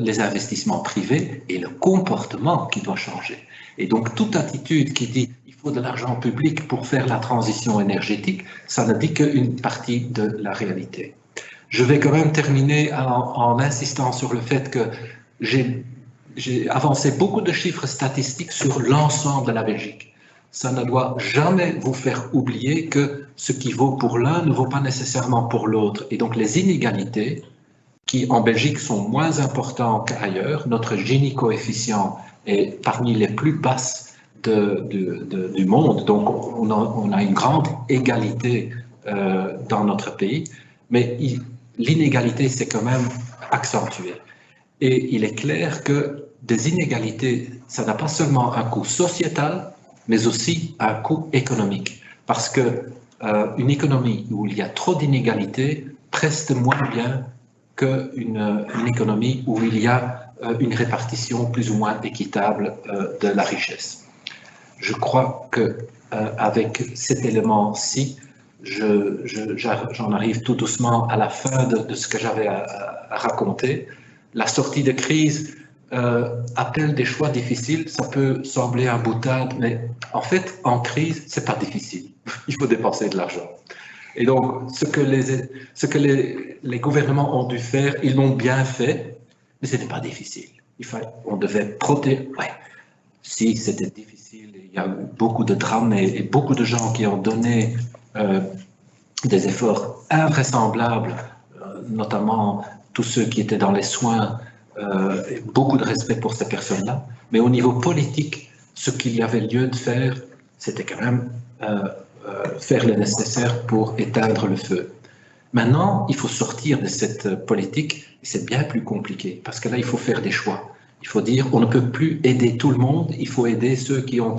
les investissements privés et le comportement qui doit changer. Et donc, toute attitude qui dit il faut de l'argent public pour faire la transition énergétique, ça ne dit qu'une partie de la réalité. Je vais quand même terminer en insistant sur le fait que j'ai avancé beaucoup de chiffres statistiques sur l'ensemble de la Belgique. Ça ne doit jamais vous faire oublier que ce qui vaut pour l'un ne vaut pas nécessairement pour l'autre. Et donc les inégalités, qui en Belgique sont moins importantes qu'ailleurs, notre Gini coefficient est parmi les plus basses du monde, donc on a une grande égalité dans notre pays, mais l'inégalité s'est quand même accentuée. Et il est clair que des inégalités, ça n'a pas seulement un coût sociétal, mais aussi un coût économique. Parce que une économie où il y a trop d'inégalités preste moins bien qu'une économie où il y a une répartition plus ou moins équitable de la richesse. Je crois qu'avec cet élément-ci, j'en arrive tout doucement à la fin de ce que j'avais à raconter. La sortie de crise appelle des choix difficiles. Ça peut sembler un boutade, mais en fait, en crise, c'est pas difficile. Il faut dépenser de l'argent. Et donc, ce que les gouvernements ont dû faire, ils l'ont bien fait, mais ce n'était pas difficile. On devait protéger. Ouais. Si c'était difficile, il y a eu beaucoup de drames et beaucoup de gens qui ont donné des efforts invraisemblables, notamment tous ceux qui étaient dans les soins, beaucoup de respect pour ces personnes-là. Mais au niveau politique, ce qu'il y avait lieu de faire, c'était quand même faire le nécessaire pour éteindre le feu. Maintenant, il faut sortir de cette politique, et c'est bien plus compliqué, parce que là, il faut faire des choix. Il faut dire, on ne peut plus aider tout le monde, il faut aider ceux qui en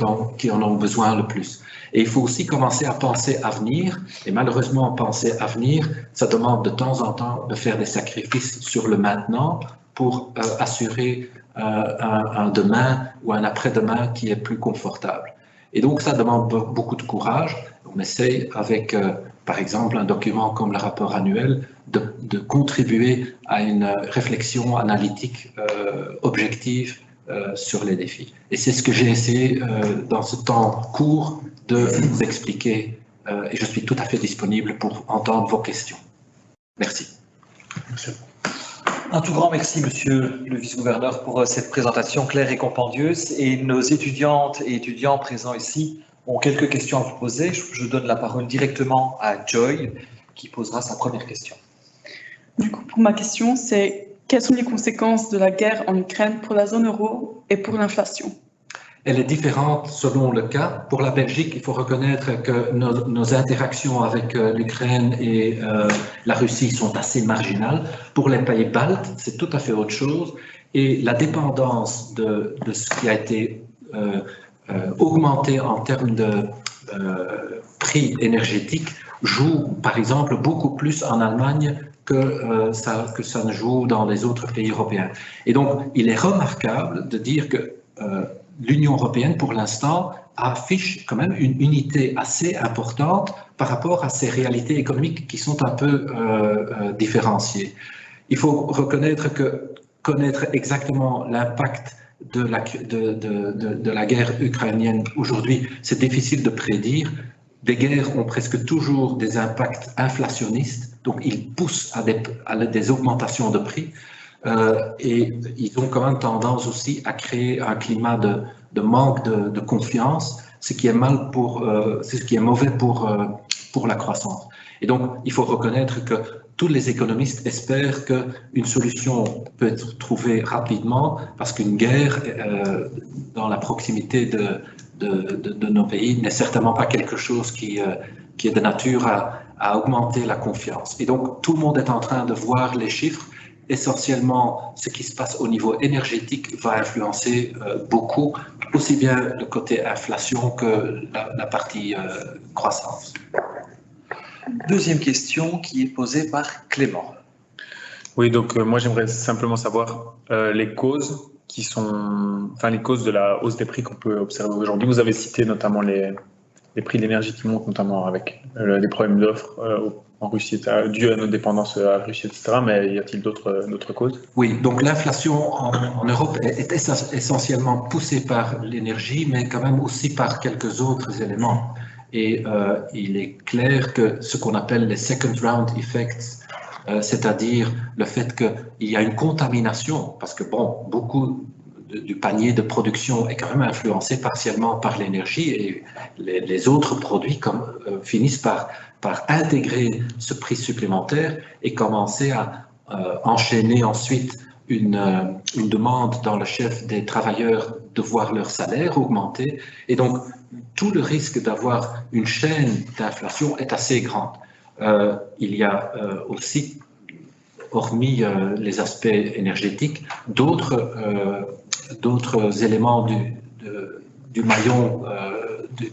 ont besoin le plus. Et il faut aussi commencer à penser avenir, et malheureusement, penser avenir, ça demande de temps en temps de faire des sacrifices sur le maintenant pour assurer un demain ou un après-demain qui est plus confortable. Et donc, ça demande beaucoup de courage. On essaye avec, par exemple, un document comme le rapport annuel, de contribuer à une réflexion analytique objective sur les défis. Et c'est ce que j'ai essayé dans ce temps court de vous expliquer. Et je suis tout à fait disponible pour entendre vos questions. Merci. Un tout grand merci, monsieur le vice-gouverneur, pour cette présentation claire et compendieuse. Et nos étudiantes et étudiants présents ici ont quelques questions à vous poser. Je donne la parole directement à Joy, qui posera sa première question. Du coup, pour ma question, c'est quelles sont les conséquences de la guerre en Ukraine pour la zone euro et pour l'inflation? Elle est différente selon le cas. Pour la Belgique, il faut reconnaître que nos interactions avec l'Ukraine et la Russie sont assez marginales. Pour les pays baltes, c'est tout à fait autre chose. Et la dépendance de ce qui a été augmenté en termes de prix énergétiques joue, par exemple, beaucoup plus en Allemagne que ça ne joue dans les autres pays européens. Et donc, il est remarquable de dire que l'Union européenne, pour l'instant, affiche quand même une unité assez importante par rapport à ces réalités économiques qui sont un peu différenciées. Il faut reconnaître que connaître exactement l'impact de la guerre ukrainienne aujourd'hui, c'est difficile de prédire. Des guerres ont presque toujours des impacts inflationnistes, donc ils poussent à des augmentations de prix. Et ils ont quand même tendance aussi à créer un climat de manque de confiance, ce qui est mauvais pour la croissance. Et donc, il faut reconnaître que tous les économistes espèrent qu'une solution peut être trouvée rapidement, parce qu'une guerre dans la proximité de nos pays n'est certainement pas quelque chose qui est de nature à augmenter la confiance. Et donc, tout le monde est en train de voir les chiffres. Essentiellement, ce qui se passe au niveau énergétique va influencer beaucoup, aussi bien le côté inflation que la partie croissance. Deuxième question qui est posée par Clément. Oui, donc moi j'aimerais simplement savoir les causes les causes de la hausse des prix qu'on peut observer aujourd'hui. Vous avez cité notamment les prix de l'énergie qui montent, notamment avec des problèmes d'offres en Russie, dû à notre dépendance à la Russie, etc. Mais y a-t-il d'autres causes? Oui, donc l'inflation en Europe est essentiellement poussée par l'énergie, mais quand même aussi par quelques autres éléments. Et il est clair que ce qu'on appelle les second round effects, c'est-à-dire le fait qu'il y a une contamination, parce que bon, beaucoup du panier de production est quand même influencé partiellement par l'énergie et les autres produits finissent par intégrer ce prix supplémentaire et commencer à enchaîner ensuite une demande dans le chef des travailleurs de voir leur salaire augmenter. Et donc, tout le risque d'avoir une chaîne d'inflation est assez grand. Il y a aussi, hormis les aspects énergétiques, d'autres éléments du maillon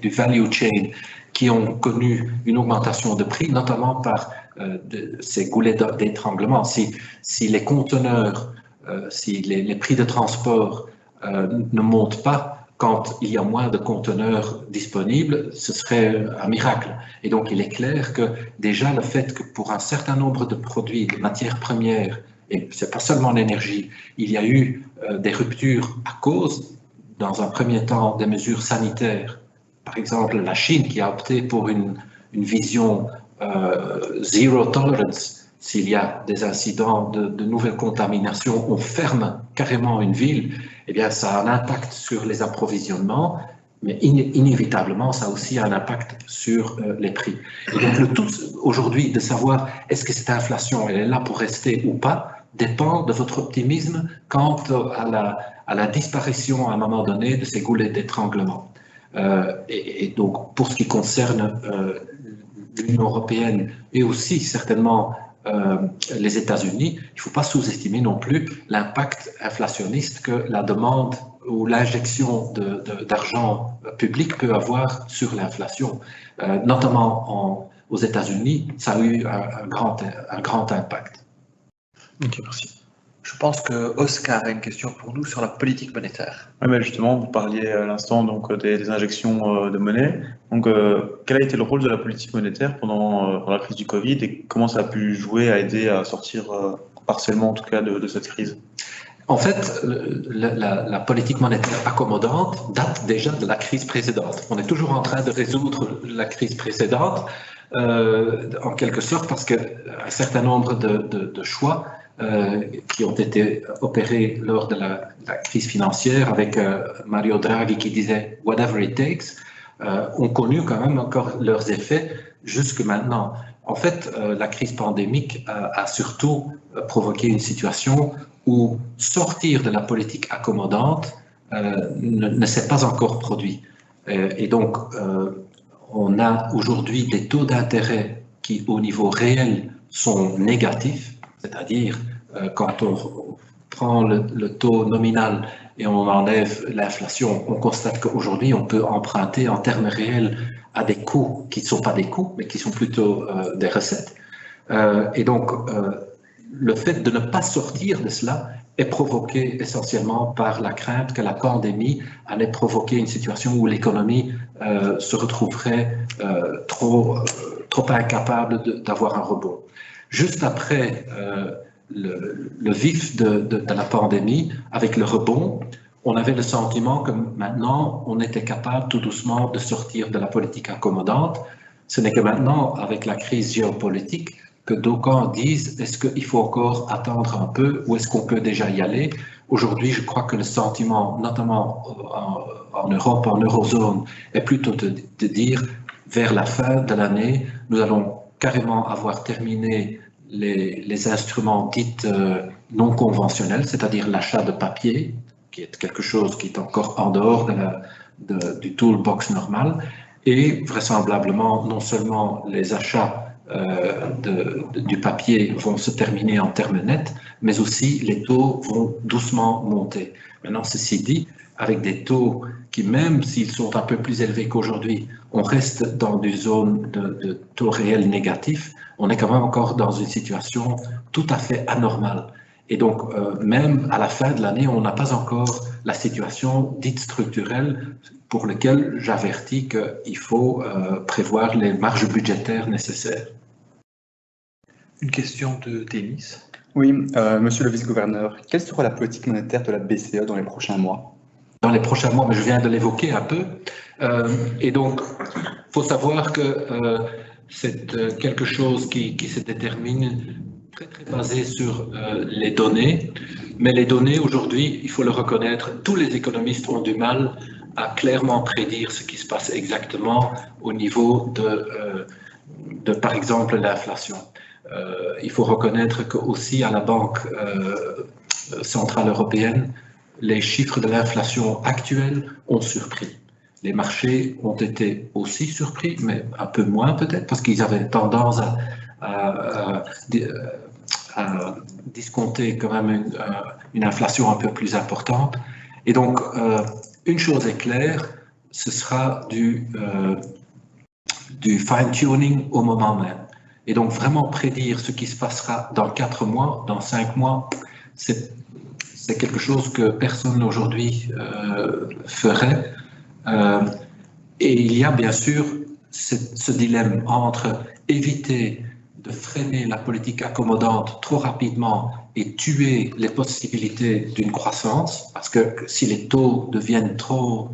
du value chain qui ont connu une augmentation de prix, notamment par ces goulets d'étranglement. Si les conteneurs, si les prix de transport ne montent pas quand il y a moins de conteneurs disponibles, ce serait un miracle. Et donc, il est clair que déjà le fait que pour un certain nombre de produits, de matières premières, et ce n'est pas seulement l'énergie, il y a eu des ruptures à cause, dans un premier temps, des mesures sanitaires. Par exemple, la Chine qui a opté pour une vision zero tolerance. S'il y a des incidents de nouvelles contaminations, on ferme carrément une ville, eh bien, ça a un impact sur les approvisionnements, mais inévitablement, ça a aussi un impact sur les prix. Et donc, le tout aujourd'hui de savoir est-ce que cette inflation, elle est là pour rester ou pas, dépend de votre optimisme quant à la disparition à un moment donné de ces goulets d'étranglement. Et donc, pour ce qui concerne l'Union européenne et aussi certainement les États-Unis, il ne faut pas sous-estimer non plus l'impact inflationniste que la demande ou l'injection d'argent public peut avoir sur l'inflation. Notamment aux États-Unis, ça a eu un grand impact. Ok, merci. Je pense que Oscar a une question pour nous sur la politique monétaire. Oui, mais justement, vous parliez à l'instant donc des injections de monnaie. Donc, quel a été le rôle de la politique monétaire pendant la crise du Covid et comment ça a pu jouer à aider à sortir partiellement, en tout cas, de cette crise? En fait, la politique monétaire accommodante date déjà de la crise précédente. On est toujours en train de résoudre la crise précédente, en quelque sorte, parce qu'un certain nombre de choix qui ont été opérés lors de la crise financière avec Mario Draghi qui disait « whatever it takes », ont connu quand même encore leurs effets jusque maintenant. En fait, la crise pandémique a surtout provoqué une situation où sortir de la politique accommodante ne s'est pas encore produit. Et donc, on a aujourd'hui des taux d'intérêt qui, au niveau réel, sont négatifs, c'est-à-dire quand on prend le taux nominal et on enlève l'inflation, on constate qu'aujourd'hui, on peut emprunter en termes réels à des coûts qui ne sont pas des coûts, mais qui sont plutôt des recettes. Et donc, le fait de ne pas sortir de cela est provoqué essentiellement par la crainte que la pandémie allait provoquer une situation où l'économie se retrouverait trop incapable d'avoir un rebond. Juste après le vif de la pandémie, avec le rebond, on avait le sentiment que maintenant, on était capable tout doucement de sortir de la politique accommodante. Ce n'est que maintenant, avec la crise géopolitique, que d'aucuns disent est-ce qu'il faut encore attendre un peu ou est-ce qu'on peut déjà y aller? Aujourd'hui, je crois que le sentiment, notamment en Europe, en eurozone, est plutôt de dire vers la fin de l'année, nous allons carrément avoir terminé les instruments dits non conventionnels, c'est-à-dire l'achat de papier, qui est quelque chose qui est encore en dehors du toolbox normal, et vraisemblablement non seulement les achats du papier vont se terminer en termes nets, mais aussi les taux vont doucement monter. Maintenant, ceci dit, avec des taux qui, même s'ils sont un peu plus élevés qu'aujourd'hui, on reste dans des zones de taux réels négatifs, on est quand même encore dans une situation tout à fait anormale. Et donc, même à la fin de l'année, on n'a pas encore la situation dite structurelle pour laquelle j'avertis qu'il faut prévoir les marges budgétaires nécessaires. Une question de Denis. Oui, monsieur le vice-gouverneur, quelle sera la politique monétaire de la BCE dans les prochains mois? Dans les prochains mois, mais je viens de l'évoquer un peu. Et donc, il faut savoir que c'est quelque chose qui se détermine très, très basé sur les données. Mais les données, aujourd'hui, il faut le reconnaître, tous les économistes ont du mal à clairement prédire ce qui se passe exactement au niveau de par exemple, l'inflation. Il faut reconnaître qu'aussi à la Banque centrale européenne, les chiffres de l'inflation actuelle ont surpris. Les marchés ont été aussi surpris, mais un peu moins peut-être, parce qu'ils avaient tendance à discompter quand même une inflation un peu plus importante. Et donc, une chose est claire, ce sera du fine-tuning au moment même. Et donc, vraiment prédire ce qui se passera dans 4 mois, dans 5 mois, c'est quelque chose que personne aujourd'hui ferait. Et il y a bien sûr ce dilemme entre éviter de freiner la politique accommodante trop rapidement et tuer les possibilités d'une croissance, parce que si les taux deviennent trop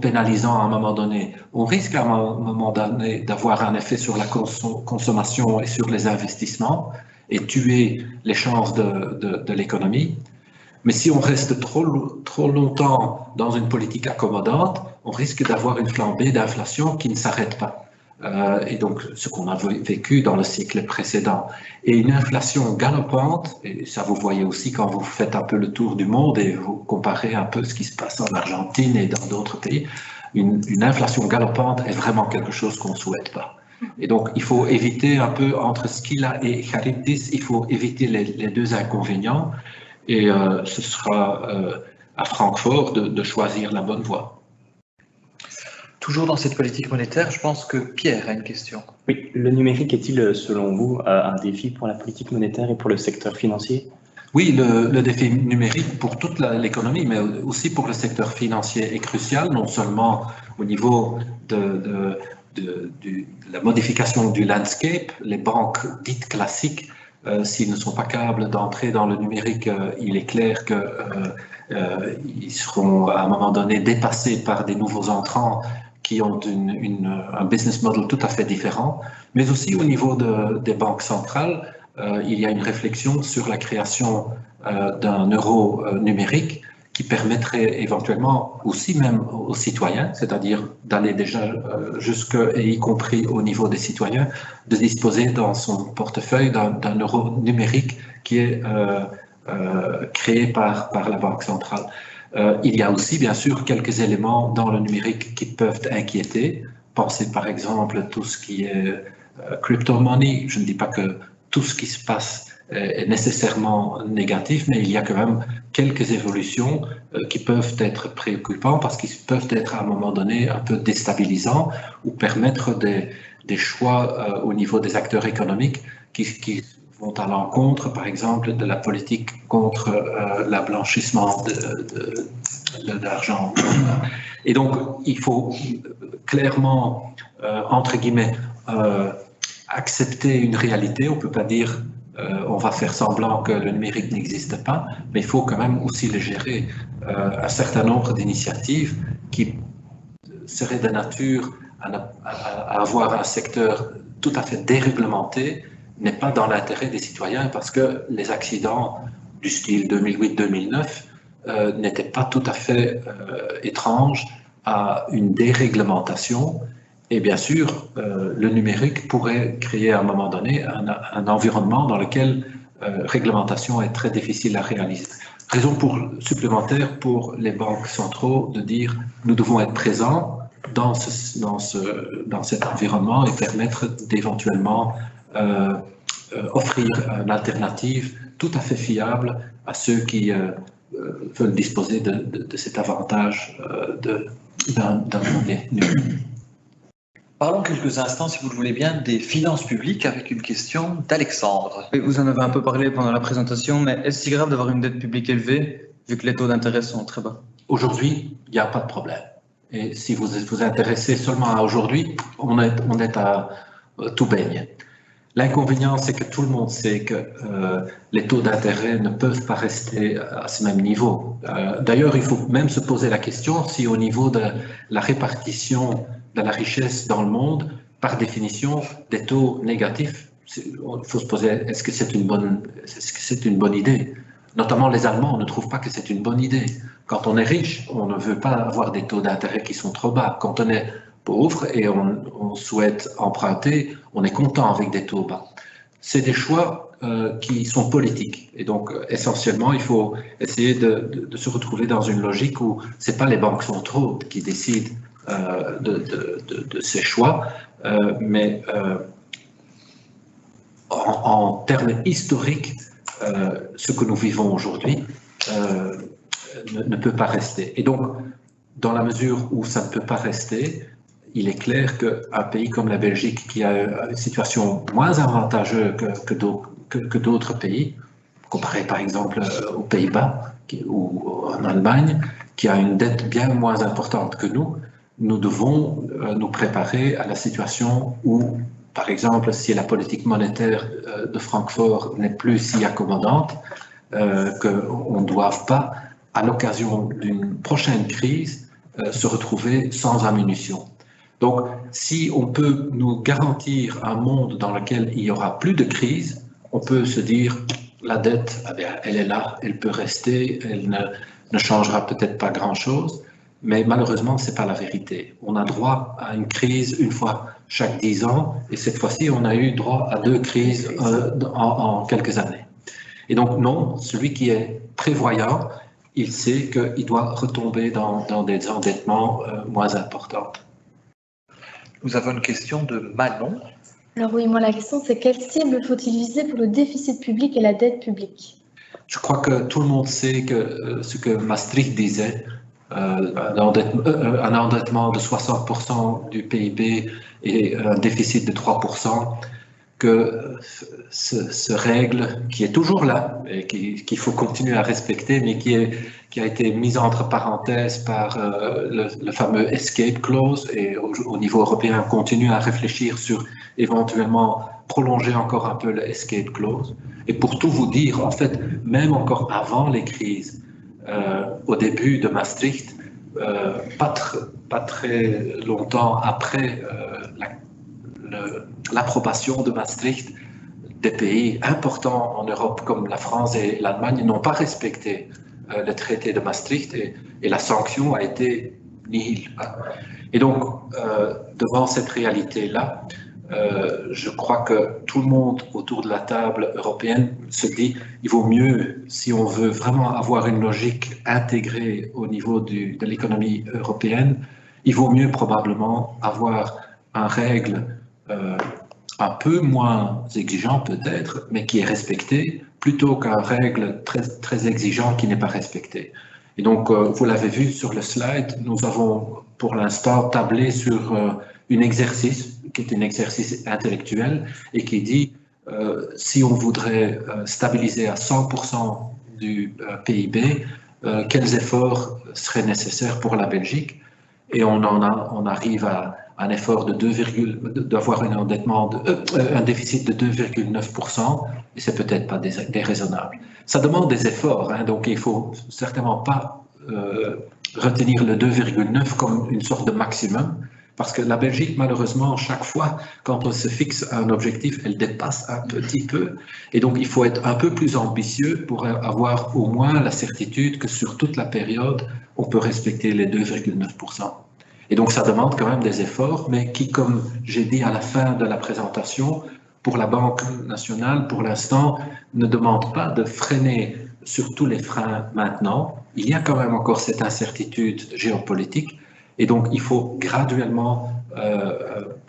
pénalisants à un moment donné, on risque à un moment donné d'avoir un effet sur la consommation et sur les investissements et tuer les chances de l'économie. Mais si on reste trop longtemps dans une politique accommodante, on risque d'avoir une flambée d'inflation qui ne s'arrête pas. Et donc, ce qu'on a vécu dans le cycle précédent. Et une inflation galopante, et ça vous voyez aussi quand vous faites un peu le tour du monde et vous comparez un peu ce qui se passe en Argentine et dans d'autres pays, une inflation galopante est vraiment quelque chose qu'on ne souhaite pas. Et donc, il faut éviter un peu, entre Scylla et Charybdis, il faut éviter les deux inconvénients. Et ce sera à Francfort de choisir la bonne voie. Toujours dans cette politique monétaire, je pense que Pierre a une question. Oui, le numérique est-il, selon vous, un défi pour la politique monétaire et pour le secteur financier? Oui, le défi numérique pour toute l'économie, mais aussi pour le secteur financier est crucial, non seulement au niveau de la modification du landscape, les banques dites classiques, s'ils ne sont pas capables d'entrer dans le numérique, il est clair qu'ils seront à un moment donné dépassés par des nouveaux entrants qui ont un business model tout à fait différent, mais aussi au niveau des banques centrales, il y a une réflexion sur la création d'un euro numérique qui permettrait éventuellement aussi même aux citoyens, c'est-à-dire d'aller déjà jusque, et y compris au niveau des citoyens, de disposer dans son portefeuille d'un euro numérique qui est créé par la Banque centrale. Il y a aussi, bien sûr, quelques éléments dans le numérique qui peuvent inquiéter. Pensez par exemple à tout ce qui est crypto money. Je ne dis pas que tout ce qui se passe est nécessairement négatif, mais il y a quand même quelques évolutions qui peuvent être préoccupantes parce qu'ils peuvent être à un moment donné un peu déstabilisants ou permettre des choix au niveau des acteurs économiques qui vont à l'encontre, par exemple, de la politique contre le blanchissement d'argent. Et donc, il faut clairement, entre guillemets, accepter une réalité. On ne peut pas dire on va faire semblant que le numérique n'existe pas, mais il faut quand même aussi le gérer. Un certain nombre d'initiatives qui seraient de nature à avoir un secteur tout à fait déréglementé n'est pas dans l'intérêt des citoyens parce que les accidents du style 2008-2009 n'étaient pas tout à fait étranges à une déréglementation. Et bien sûr, le numérique pourrait créer à un moment donné un environnement dans lequel réglementation est très difficile à réaliser. Raison supplémentaire pour les banques centraux de dire nous devons être présents dans cet environnement et permettre d'éventuellement offrir une alternative tout à fait fiable à ceux qui veulent disposer de cet avantage d'un monnaie numérique. Parlons quelques instants, si vous le voulez bien, des finances publiques avec une question d'Alexandre. Vous en avez un peu parlé pendant la présentation, mais est-ce si grave d'avoir une dette publique élevée vu que les taux d'intérêt sont très bas? Aujourd'hui, il n'y a pas de problème. Et si vous vous intéressez seulement à aujourd'hui, on est à tout baigne. L'inconvénient, c'est que tout le monde sait que les taux d'intérêt ne peuvent pas rester à ce même niveau. D'ailleurs, il faut même se poser la question si au niveau de la répartition de la richesse dans le monde, par définition, des taux négatifs, il faut se poser, est-ce que c'est une bonne idée? Notamment les Allemands ne trouvent pas que c'est une bonne idée. Quand on est riche, on ne veut pas avoir des taux d'intérêt qui sont trop bas. Quand on est pauvre et on souhaite emprunter, on est content avec des taux bas. C'est des choix qui sont politiques. Et donc, essentiellement, il faut essayer de se retrouver dans une logique où ce n'est pas les banques centraux qui décident de ces choix, mais en termes historiques, ce que nous vivons aujourd'hui ne peut pas rester. Et donc, dans la mesure où ça ne peut pas rester, il est clair qu'un pays comme la Belgique, qui a une situation moins avantageuse que d'autres pays, comparé par exemple aux Pays-Bas ou en Allemagne, qui a une dette bien moins importante que nous devons nous préparer à la situation où, par exemple, si la politique monétaire de Francfort n'est plus si accommodante, qu'on ne doive pas, à l'occasion d'une prochaine crise, se retrouver sans ammunition. Donc, si on peut nous garantir un monde dans lequel il n'y aura plus de crise, on peut se dire, la dette, eh bien, elle est là, elle peut rester, elle ne changera peut-être pas grand-chose, mais malheureusement, ce n'est pas la vérité. On a droit à une crise une fois chaque 10 ans, et cette fois-ci, on a eu droit à 2 crises en quelques années. Et donc, non, celui qui est prévoyant, il sait qu'il doit retomber dans des endettements moins importants. Nous avons une question de Manon. Alors oui, moi la question c'est quelle cible faut-il viser pour le déficit public et la dette publique? Je crois que tout le monde sait que ce que Maastricht disait, un endettement de 60% du PIB et un déficit de 3%, que ce règle qui est toujours là et qu'il faut continuer à respecter, mais qui a été mise entre parenthèses par le fameux escape clause, et au niveau européen, on continue à réfléchir sur éventuellement prolonger encore un peu le escape clause. Et pour tout vous dire, en fait, même encore avant les crises, au début de Maastricht, pas très longtemps après l'approbation de Maastricht, des pays importants en Europe comme la France et l'Allemagne n'ont pas respecté le traité de Maastricht et la sanction a été nihil. Et donc, devant cette réalité-là, je crois que tout le monde autour de la table européenne se dit il vaut mieux, si on veut vraiment avoir une logique intégrée au niveau de l'économie européenne, il vaut mieux probablement avoir une règle un peu moins exigeant peut-être, mais qui est respectée, plutôt qu'une règle très exigeante qui n'est pas respectée. Et donc, vous l'avez vu sur le slide, nous avons pour l'instant tablé sur un exercice, qui est un exercice intellectuel, et qui dit, si on voudrait stabiliser à 100% du PIB, quels efforts seraient nécessaires pour la Belgique? Et on arrive à un effort d'avoir un endettement, un déficit de 2,9%, et c'est peut-être pas déraisonnable. Ça demande des efforts, hein, donc il faut certainement pas retenir le 2,9 comme une sorte de maximum, parce que la Belgique, malheureusement, chaque fois, quand on se fixe un objectif, elle dépasse un petit peu, et donc il faut être un peu plus ambitieux pour avoir au moins la certitude que sur toute la période, on peut respecter les 2,9%. Et donc, ça demande quand même des efforts, mais qui, comme j'ai dit à la fin de la présentation, pour la Banque nationale, pour l'instant, ne demande pas de freiner sur tous les freins maintenant. Il y a quand même encore cette incertitude géopolitique, et donc il faut graduellement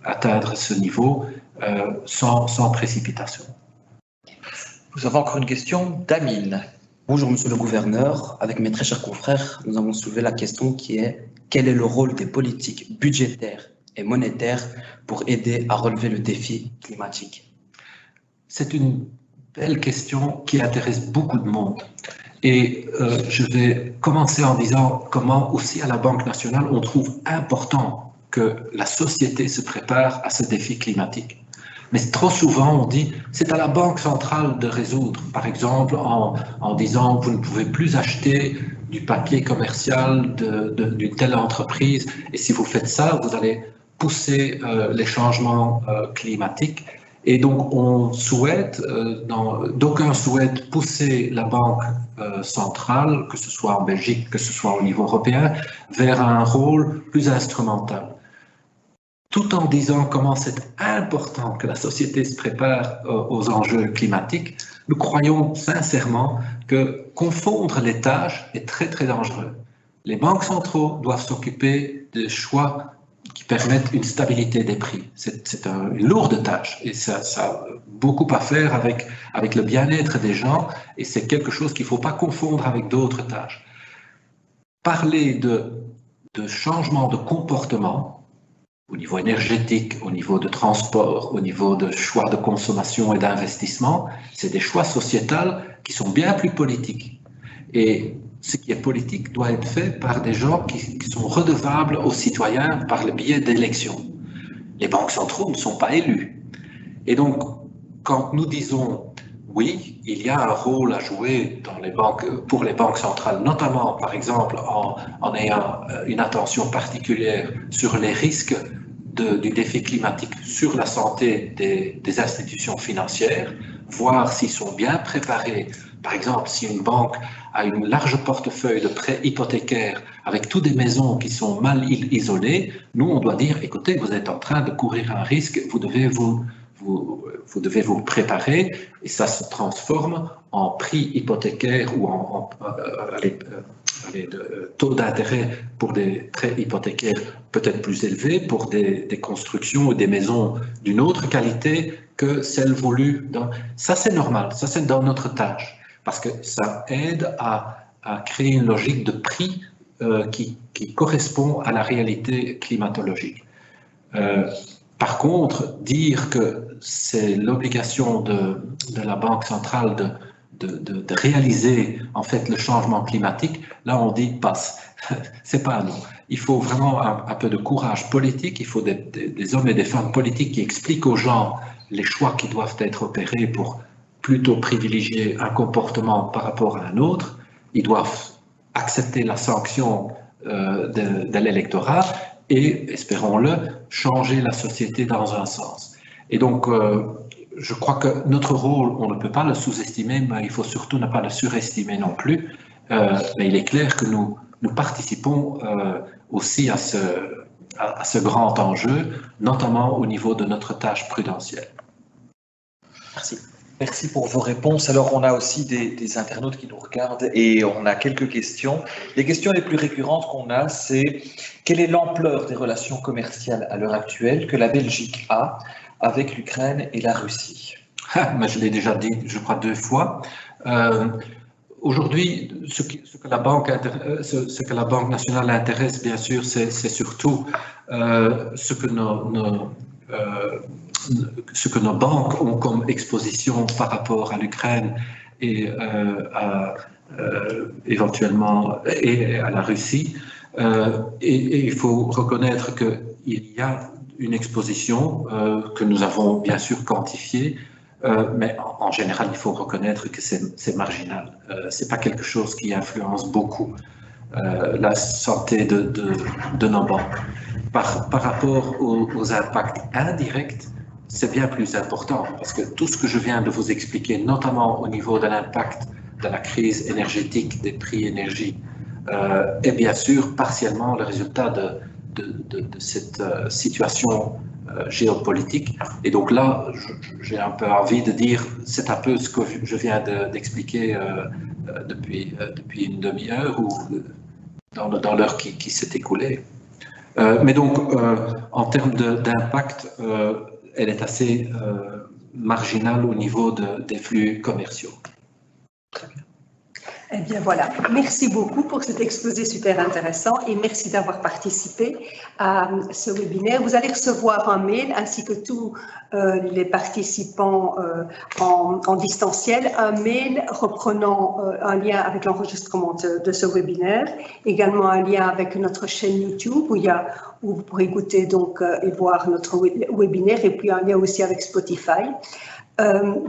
atteindre ce niveau sans précipitation. Nous avons encore une question d'Amine. Bonjour Monsieur le Gouverneur, avec mes très chers confrères, nous avons soulevé la question qui est quel est le rôle des politiques budgétaires et monétaires pour aider à relever le défi climatique? C'est une belle question qui intéresse beaucoup de monde. Et je vais commencer en disant comment aussi à la Banque nationale on trouve important que la société se prépare à ce défi climatique. Mais trop souvent, on dit c'est à la banque centrale de résoudre. Par exemple, en disant vous ne pouvez plus acheter du papier commercial d'une telle entreprise. Et si vous faites ça, vous allez pousser les changements climatiques. Et donc, on souhaite, d'aucuns souhaitent pousser la banque centrale, que ce soit en Belgique, que ce soit au niveau européen, vers un rôle plus instrumental. Tout en disant comment c'est important que la société se prépare aux enjeux climatiques, nous croyons sincèrement que confondre les tâches est très très dangereux. Les banques centrales doivent s'occuper des choix qui permettent une stabilité des prix. C'est une lourde tâche et ça a beaucoup à faire avec le bien-être des gens et c'est quelque chose qu'il ne faut pas confondre avec d'autres tâches. Parler de changement de comportement au niveau énergétique, au niveau de transport, au niveau de choix de consommation et d'investissement, c'est des choix sociétals qui sont bien plus politiques. Et ce qui est politique doit être fait par des gens qui sont redevables aux citoyens par le biais d'élections. Les banques centrales ne sont pas élues. Et donc, quand nous disons oui, il y a un rôle à jouer dans les banques, pour les banques centrales, notamment par exemple en ayant une attention particulière sur les risques du défi climatique sur la santé des institutions financières, voir s'ils sont bien préparés. Par exemple, si une banque a une large portefeuille de prêts hypothécaires avec toutes des maisons qui sont mal isolées, nous on doit dire, écoutez, vous êtes en train de courir un risque, vous devez vous préparer et ça se transforme en prix hypothécaires ou en taux d'intérêt pour des prêts hypothécaires peut-être plus élevés pour des constructions ou des maisons d'une autre qualité que celles voulues. Ça c'est normal, ça c'est dans notre tâche parce que ça aide à créer une logique de prix qui correspond à la réalité climatologique. Par contre, dire que c'est l'obligation de la Banque centrale de réaliser en fait le changement climatique, là on dit passe. C'est pas à nous. Il faut vraiment un peu de courage politique, il faut des hommes et des femmes politiques qui expliquent aux gens les choix qui doivent être opérés pour plutôt privilégier un comportement par rapport à un autre. Ils doivent accepter la sanction de l'électorat et, espérons-le, changer la société dans un sens. Et donc, je crois que notre rôle, on ne peut pas le sous-estimer, mais il faut surtout ne pas le surestimer non plus. Mais il est clair que nous participons aussi à ce grand enjeu, notamment au niveau de notre tâche prudentielle. Merci. Merci pour vos réponses. Alors, on a aussi des internautes qui nous regardent et on a quelques questions. Les questions les plus récurrentes qu'on a, c'est quelle est l'ampleur des relations commerciales à l'heure actuelle que la Belgique a avec l'Ukraine et la Russie? Mais je l'ai déjà dit, je crois 2 fois. Aujourd'hui, ce que la Banque nationale intéresse, bien sûr, c'est surtout ce que nos banques ont comme exposition par rapport à l'Ukraine et éventuellement et à la Russie. Et il faut reconnaître qu'il y a une exposition que nous avons bien sûr quantifiée, mais en général, il faut reconnaître que c'est marginal. Ce n'est pas quelque chose qui influence beaucoup la santé de nos banques. Par rapport aux impacts indirects, c'est bien plus important parce que tout ce que je viens de vous expliquer, notamment au niveau de l'impact de la crise énergétique, des prix énergie, est bien sûr partiellement le résultat de cette situation géopolitique. Et donc là, j'ai un peu envie de dire, c'est un peu ce que je viens d'expliquer depuis une demi-heure ou dans l'heure qui s'est écoulée. Mais donc, en termes d'impact, elle est assez marginale au niveau des flux commerciaux. Très bien. Eh bien voilà, merci beaucoup pour cet exposé super intéressant et merci d'avoir participé à ce webinaire. Vous allez recevoir un mail ainsi que tous les participants en distanciel, un mail reprenant un lien avec l'enregistrement de ce webinaire, également un lien avec notre chaîne YouTube où vous pourrez écouter donc et voir notre webinaire, et puis un lien aussi avec Spotify.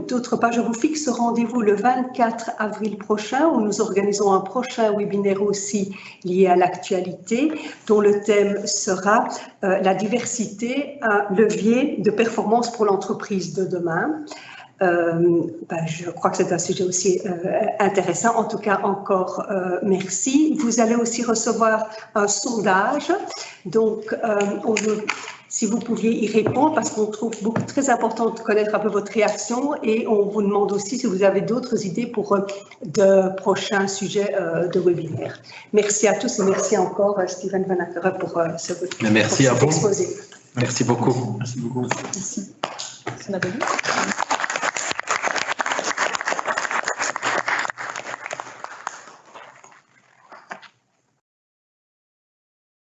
D'autre part, je vous fixe rendez-vous le 24 avril prochain où nous organisons un prochain webinaire aussi lié à l'actualité dont le thème sera la diversité, un levier de performance pour l'entreprise de demain. Je crois que c'est un sujet aussi intéressant. En tout cas, encore merci. Vous allez aussi recevoir un sondage. Donc, si vous pouviez y répondre, parce qu'on trouve très important de connaître un peu votre réaction, et on vous demande aussi si vous avez d'autres idées pour de prochains sujets de webinaire. Merci à tous et merci encore Steven Van Ackeren pour ce Merci à vous. exposé. Merci beaucoup. Merci.